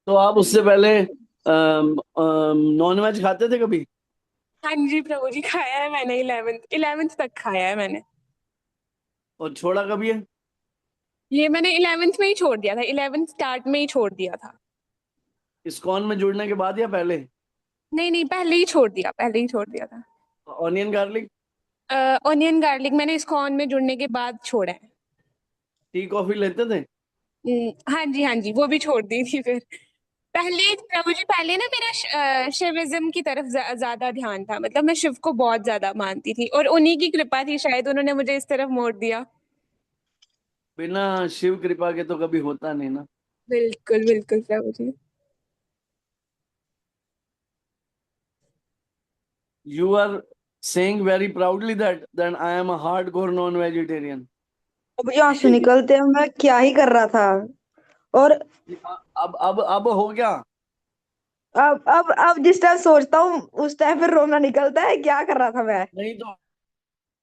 तो आप उससे पहले नॉन वेज खाते थे कभी? हाँ जी प्रभु जी, खाया है मैंने, 11th तक खाया है मैंने। और छोड़ा कभी है? ये मैंने 11th में ही छोड़ दिया था, 11th स्टार्ट में ही छोड़ दिया था। इस्कॉन में जुड़ने के बाद या पहले? नहीं नहीं, पहले ही छोड़ दिया, पहले ही छोड़ दिया था। Onion garlic? ऑनियन गार्लिक मैंने इस्कॉन में जुड़ने के बाद छोड़ा है। टी कॉफी लेते थे? हाँ जी हाँ जी, वो भी छोड़ दी थी फिर। पहले प्रभु जी, पहले ना मेरा शिविज्म की तरफ ज्यादा ध्यान था, मतलब मैं शिव को बहुत ज्यादा मानती थी, और उन्हीं की कृपा थी शायद, उन्होंने मुझे इस तरफ मोड़ दिया। बिना शिव कृपा के तो कभी होता नहीं ना। बिल्कुल बिल्कुल प्रभु जी। You are saying very proudly that I am a hardcore non-vegetarian. अब जो आंसू निकलते हैं, मैं क्या ही कर रहा था। और अब हो गया। अब जिस टाइम सोचता हूँ उस टाइम फिर रोना निकलता है, क्या कर रहा था मैं। नहीं तो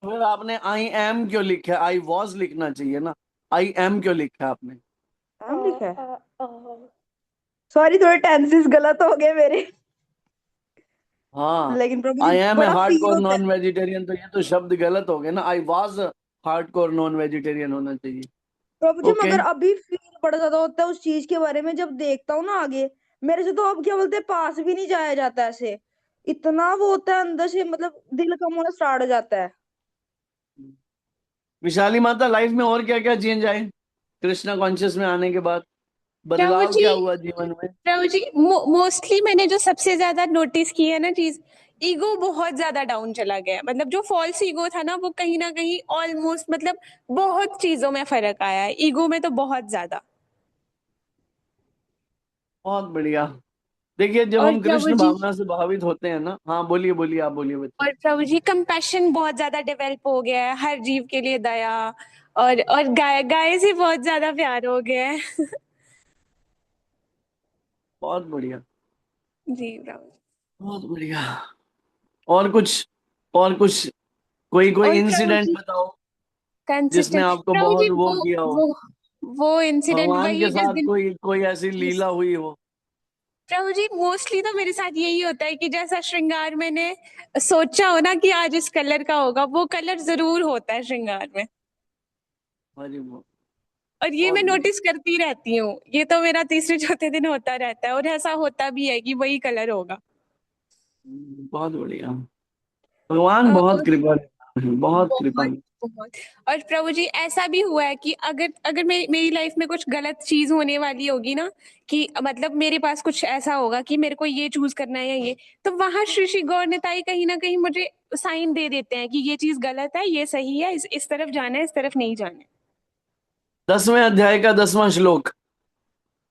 फिर आपने आई एम क्यों लिखा? आई वॉज लिखना चाहिए ना। आई एम क्यों लिखा आपने? नाम लिखा है। सॉरी, थोड़े टेंसेस गलत हो गए मेरे। हाँ, लेकिन प्रभु आई जी एम ए बड़ा फील हार्डकोर होता है। नॉन वेजिटेरियन, तो ये तो शब्द गलत हो गए ना, I was hardcore non vegetarian होना चाहिए। प्रभु जी ओके। मगर अभी फील बड़ा ज्यादा होता है उस चीज के बारे में, जब देखता हूँ ना आगे मेरे से तो अब क्या बोलते हैं पास भी नहीं जाया जाता ऐसे, इतना वो होता है अंदर से, मतलब दिल कम होना स्टार्ट हो जाता है। विशाली माता, लाइफ में और क्या क्या चेंज आए कृष्णा कॉन्शियस में आने के बाद? प्रभु बदलाव जी, क्या हुआ जीवन में? प्रभु जी मोस्टली मैंने जो सबसे ज्यादा नोटिस की है ना चीज, ईगो बहुत ज्यादा डाउन चला गया। मतलब जो फॉल्स ईगो था ना, वो कहीं ना कहीं ऑलमोस्ट, मतलब बहुत चीजों में फर्क आया है, ईगो में तो बहुत ज्यादा। बहुत बढ़िया। देखिए, जब और हम प्रभु कृष्ण जी, भावना से भावित होते हैं ना, हाँ बोलिए बोलिए, आप बोलिए बच्चे। और प्रभु जी कंपैशन बहुत ज्यादा डेवलप हो गया है, हर जीव के लिए दया। और गाय गाय से बहुत ज्यादा प्यार हो गया है। बहुत बढ़िया, जी प्रभु। बहुत बढ़िया। और कुछ, और कुछ, कोई कोई और प्रभु इंसिडेंट जी बताओ जिसने कंसिस्टेंट, आपको प्रभु बहुत जी वो किया हो, वो इंसिडेंट भगवान वही के जिस साथ दिन। कोई कोई ऐसी लीला हुई हो। प्रभु जी मोस्टली तो मेरे साथ यही होता है कि जैसा श्रृंगार मैंने सोचा हो ना कि आज इस कलर का होगा, वो कलर जरूर होता है श्रृंगार में। हरि बोल। और ये बहुत मैं बढ़िया, नोटिस करती रहती हूँ, ये तो मेरा तीसरे चौथे दिन होता रहता है, और ऐसा होता भी है कि वही कलर होगा। बहुत बढ़िया। भगवान अ, बहुत कृपा है, बहुत कृपा बहुत है। बहुत। और प्रभु जी ऐसा भी हुआ है कि अगर अगर मेरी लाइफ में कुछ गलत चीज होने वाली होगी ना, कि मतलब मेरे पास कुछ ऐसा होगा कि मेरे को ये चूज करना है या ये, तो वहां श्री श्री गौर निताई कहीं ना कहीं मुझे साइन दे देते हैं कि ये चीज गलत है, ये सही है, इस तरफ जाना है, इस तरफ नहीं जाना है। 10वें अध्याय का 10वां श्लोक,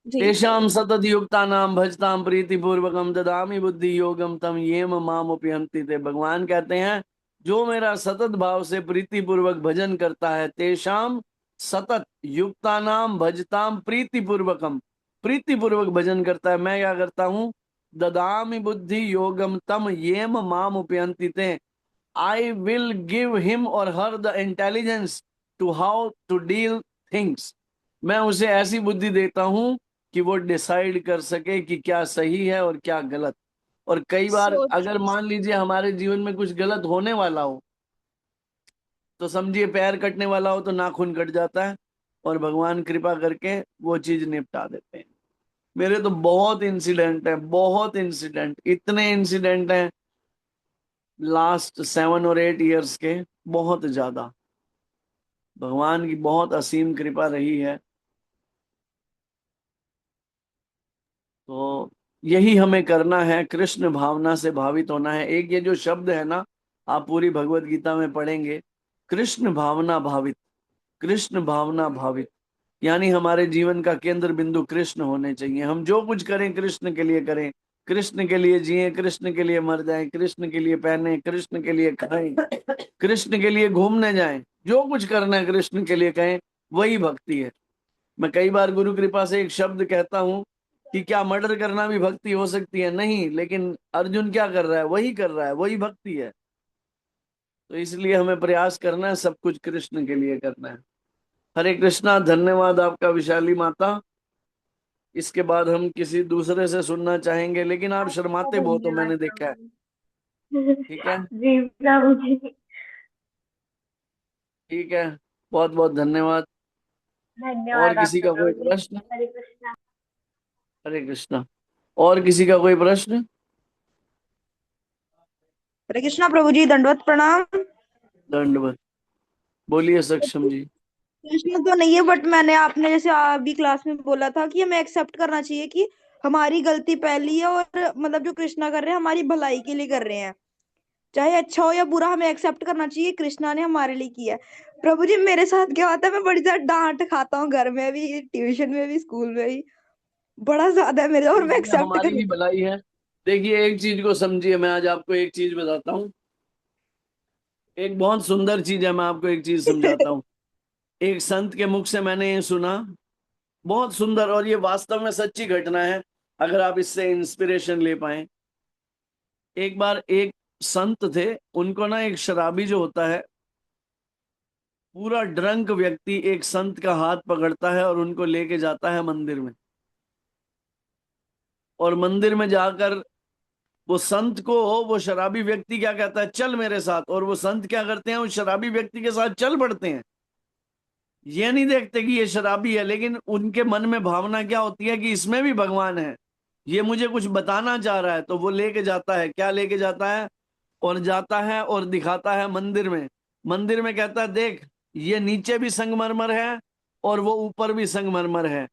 जी तेषाम प्रभु। सतत युक्तानाम भजताम प्रीतिपूर्वकम ददामि बुद्धि योगम तम येम माम उपयंति ते। भगवान कहते हैं, जो मेरा सतत भाव से प्रीतिपूर्वक भजन करता है, तेषाम सतत युक्तानाम भजताम प्रीतिपूर्वकम, प्रीतिपूर्वक भजन करता है, मैं क्या करता हूँ, ददामि बुद्धि योगम तम येम माम उपयंति ते। I will give him or her the intelligence to how to deal things. मैं उसे ऐसी बुद्धि देता हूं कि वो डिसाइड कर सके कि क्या सही है और क्या गलत। और कई बार सो अगर मान लीजिए हमारे जीवन में कुछ गलत होने वाला हो, तो समझिए पैर कटने वाला हो तो नाखून कट जाता है, और भगवान कृपा करके वो चीज निपटा देते हैं। मेरे तो बहुत इंसिडेंट है, बहुत इंसिडेंट, इतने इंसिडेंट हैं लास्ट 7 और 8 इयर्स के, बहुत ज्यादा। भगवान की बहुत असीम कृपा रही है। तो यही हमें करना है, कृष्ण भावना से भावित होना है। एक ये जो शब्द है ना, आप पूरी भगवत गीता में पढ़ेंगे, कृष्ण भावना भावित, कृष्ण भावना भावित, यानी हमारे जीवन का केंद्र बिंदु कृष्ण होने चाहिए। हम जो कुछ करें कृष्ण के लिए करें, कृष्ण के लिए जिएं, कृष्ण के लिए मर जाएं, कृष्ण के लिए पहने, कृष्ण के लिए खाएं, कृष्ण के लिए घूमने जाएं, जो कुछ करना है कृष्ण के लिए कहें, वही भक्ति है। मैं कई बार गुरु कृपा से एक शब्द कहता हूं कि क्या मर्डर करना भी भक्ति हो सकती है? नहीं, लेकिन अर्जुन क्या कर रहा है, वही कर रहा है, वही भक्ति है। तो इसलिए हमें प्रयास करना है, सब कुछ कृष्ण के लिए करना है। हरे कृष्णा, धन्यवाद आपका विशाली माता। इसके बाद हम किसी दूसरे से सुनना चाहेंगे, लेकिन आप आपका शर्माते बहुत हो, धन्यवाद मैंने देखा है। प्रभु ठीक है, जी प्रभु जी। ठीक है, बहुत बहुत धन्यवाद। और धन्यवाद किसी आपका का कोई प्रभु जी। प्रश्न? हरे कृष्णा। हरे कृष्णा। और किसी का कोई प्रश्न? हरे कृष्णा प्रभु जी, दंडवत प्रणाम। दंडवत। बोलिए सक्षम जी। प्रश्न तो नहीं है बट मैंने आपने जैसे अभी क्लास में बोला था कि हमें एक्सेप्ट करना चाहिए कि हमारी गलती पहली है, और मतलब जो कृष्णा कर रहे हैं हमारी भलाई के लिए कर रहे हैं, चाहे अच्छा हो या बुरा हमें एक्सेप्ट करना चाहिए, कृष्णा ने हमारे लिए किया है। प्रभु जी मेरे साथ क्या होता है, मैं बड़ी ज्यादा डांट खाता हूँ, घर में भी, ट्यूशन में भी, स्कूल में भी, बड़ा ज्यादा है मेरे, और मैं इसमें एक्सेप्ट हमारी कर। भी भलाई है। देखिए, एक चीज को समझिए, मैं आज आपको एक चीज बताता हूँ, एक बहुत सुंदर चीज है, मैं आपको एक चीज समझाता हूँ। एक संत के मुख से मैंने ये सुना, बहुत सुंदर, और ये वास्तव में सच्ची घटना है, अगर आप इससे इंस्पिरेशन ले पाए। एक बार एक संत थे, उनको ना एक शराबी जो होता है, पूरा ड्रंक व्यक्ति एक संत का हाथ पकड़ता है और उनको लेके जाता है मंदिर में। और मंदिर में जाकर वो संत को वो शराबी व्यक्ति क्या कहता है, चल मेरे साथ, और वो संत क्या करते हैं, उस शराबी व्यक्ति के साथ चल पड़ते हैं। ये नहीं देखते कि ये शराबी है, लेकिन उनके मन में भावना क्या होती है कि इसमें भी भगवान है, ये मुझे कुछ बताना चाह रहा है। तो वो लेके जाता है, क्या लेके जाता है, और जाता है और दिखाता है मंदिर में। मंदिर में कहता है देख, ये नीचे भी संगमरमर है और वो ऊपर भी संगमरमर है।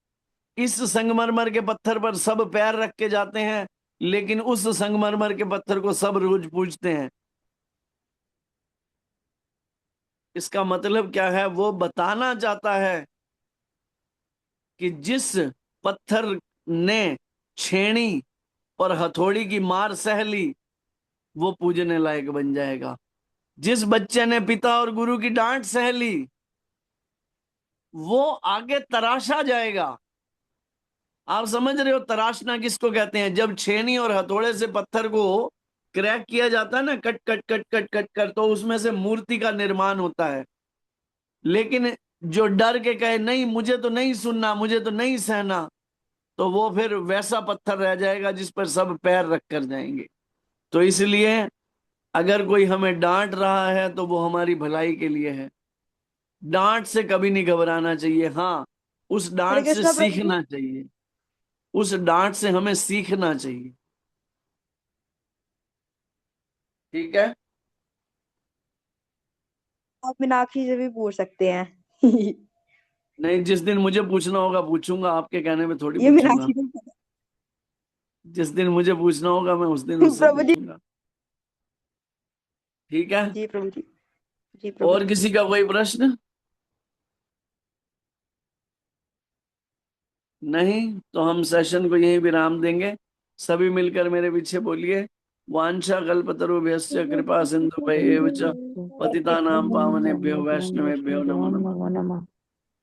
इस संगमरमर के पत्थर पर सब पैर रख के जाते हैं, लेकिन उस संगमरमर के पत्थर को सब रोज पूजते हैं। इसका मतलब क्या है, वो बताना चाहता है कि जिस पत्थर ने छेनी और हथौड़ी की मार सह ली, वो पूजने लायक बन जाएगा। जिस बच्चे ने पिता और गुरु की डांट सह ली, वो आगे तराशा जाएगा। आप समझ रहे हो तराशना किसको कहते हैं? जब छेनी और हथौड़े से पत्थर को क्रैक किया जाता है ना, cut cut cut cut cut कर, तो उसमें से मूर्ति का निर्माण होता है। लेकिन जो डर के कहे नहीं मुझे तो नहीं सुनना, मुझे तो नहीं सहना, तो वो फिर वैसा पत्थर रह जाएगा जिस पर सब पैर रख कर जाएंगे। तो इसलिए अगर कोई हमें डांट रहा है तो वो हमारी भलाई के लिए है। डांट से कभी नहीं घबराना चाहिए। हाँ, उस हरे डांट से कृष्णा प्रभु जी। सीखना चाहिए, उस डांट से हमें सीखना चाहिए। ठीक है। आप मीनाक्षी से भी पूछ सकते हैं। नहीं, जिस दिन मुझे पूछना होगा पूछूंगा, आपके कहने में थोड़ी ये पूछूंगा। मीनाक्षी को जिस दिन मुझे पूछना होगा मैं उस दिन उससे प्रभु जी। पूछूंगा। ठीक है। जी प्रभु जी। जी प्रभु और जी। किसी का कोई प्रश्न? नहीं, तो हम सेशन को यहीं विराम देंगे। सभी मिलकर मेरे पीछे बोलिए, वांछा कल्पतरुभ्यश्च कृपा सिंधुभ्येव च पतितानां पावनेभ्यो वैष्णवेभ्यो नमो नमः।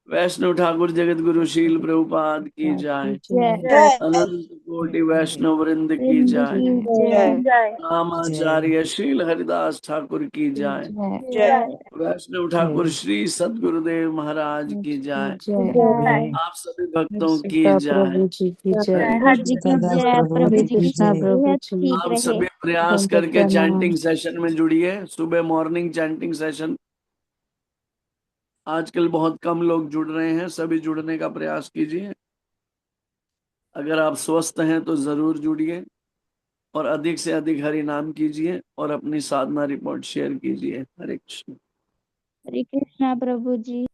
वैष्णव ठाकुर जगत गुरु शील प्रभुपाद की जाय। जय अनंत कोटि वैष्णव वृंद की जाय। जय जय रामाचार्य शील हरिदास ठाकुर की जाय। जय वैष्णव ठाकुर श्री सदगुरुदेव महाराज की जाय। जय आप सभी भक्तों की जाय। जय हर जी की जय, प्रभु जी की सेहत ठीक आप रहे। सभी प्रयास करके चैंटिंग सेशन में जुड़िए। सुबह मॉर्निंग चैंटिंग सेशन, आजकल बहुत कम लोग जुड़ रहे हैं, सभी जुड़ने का प्रयास कीजिए। अगर आप स्वस्थ हैं तो जरूर जुड़िए और अधिक से अधिक हरि नाम कीजिए और अपनी साधना रिपोर्ट शेयर कीजिए। हरे कृष्ण। हरे कृष्णा प्रभु जी।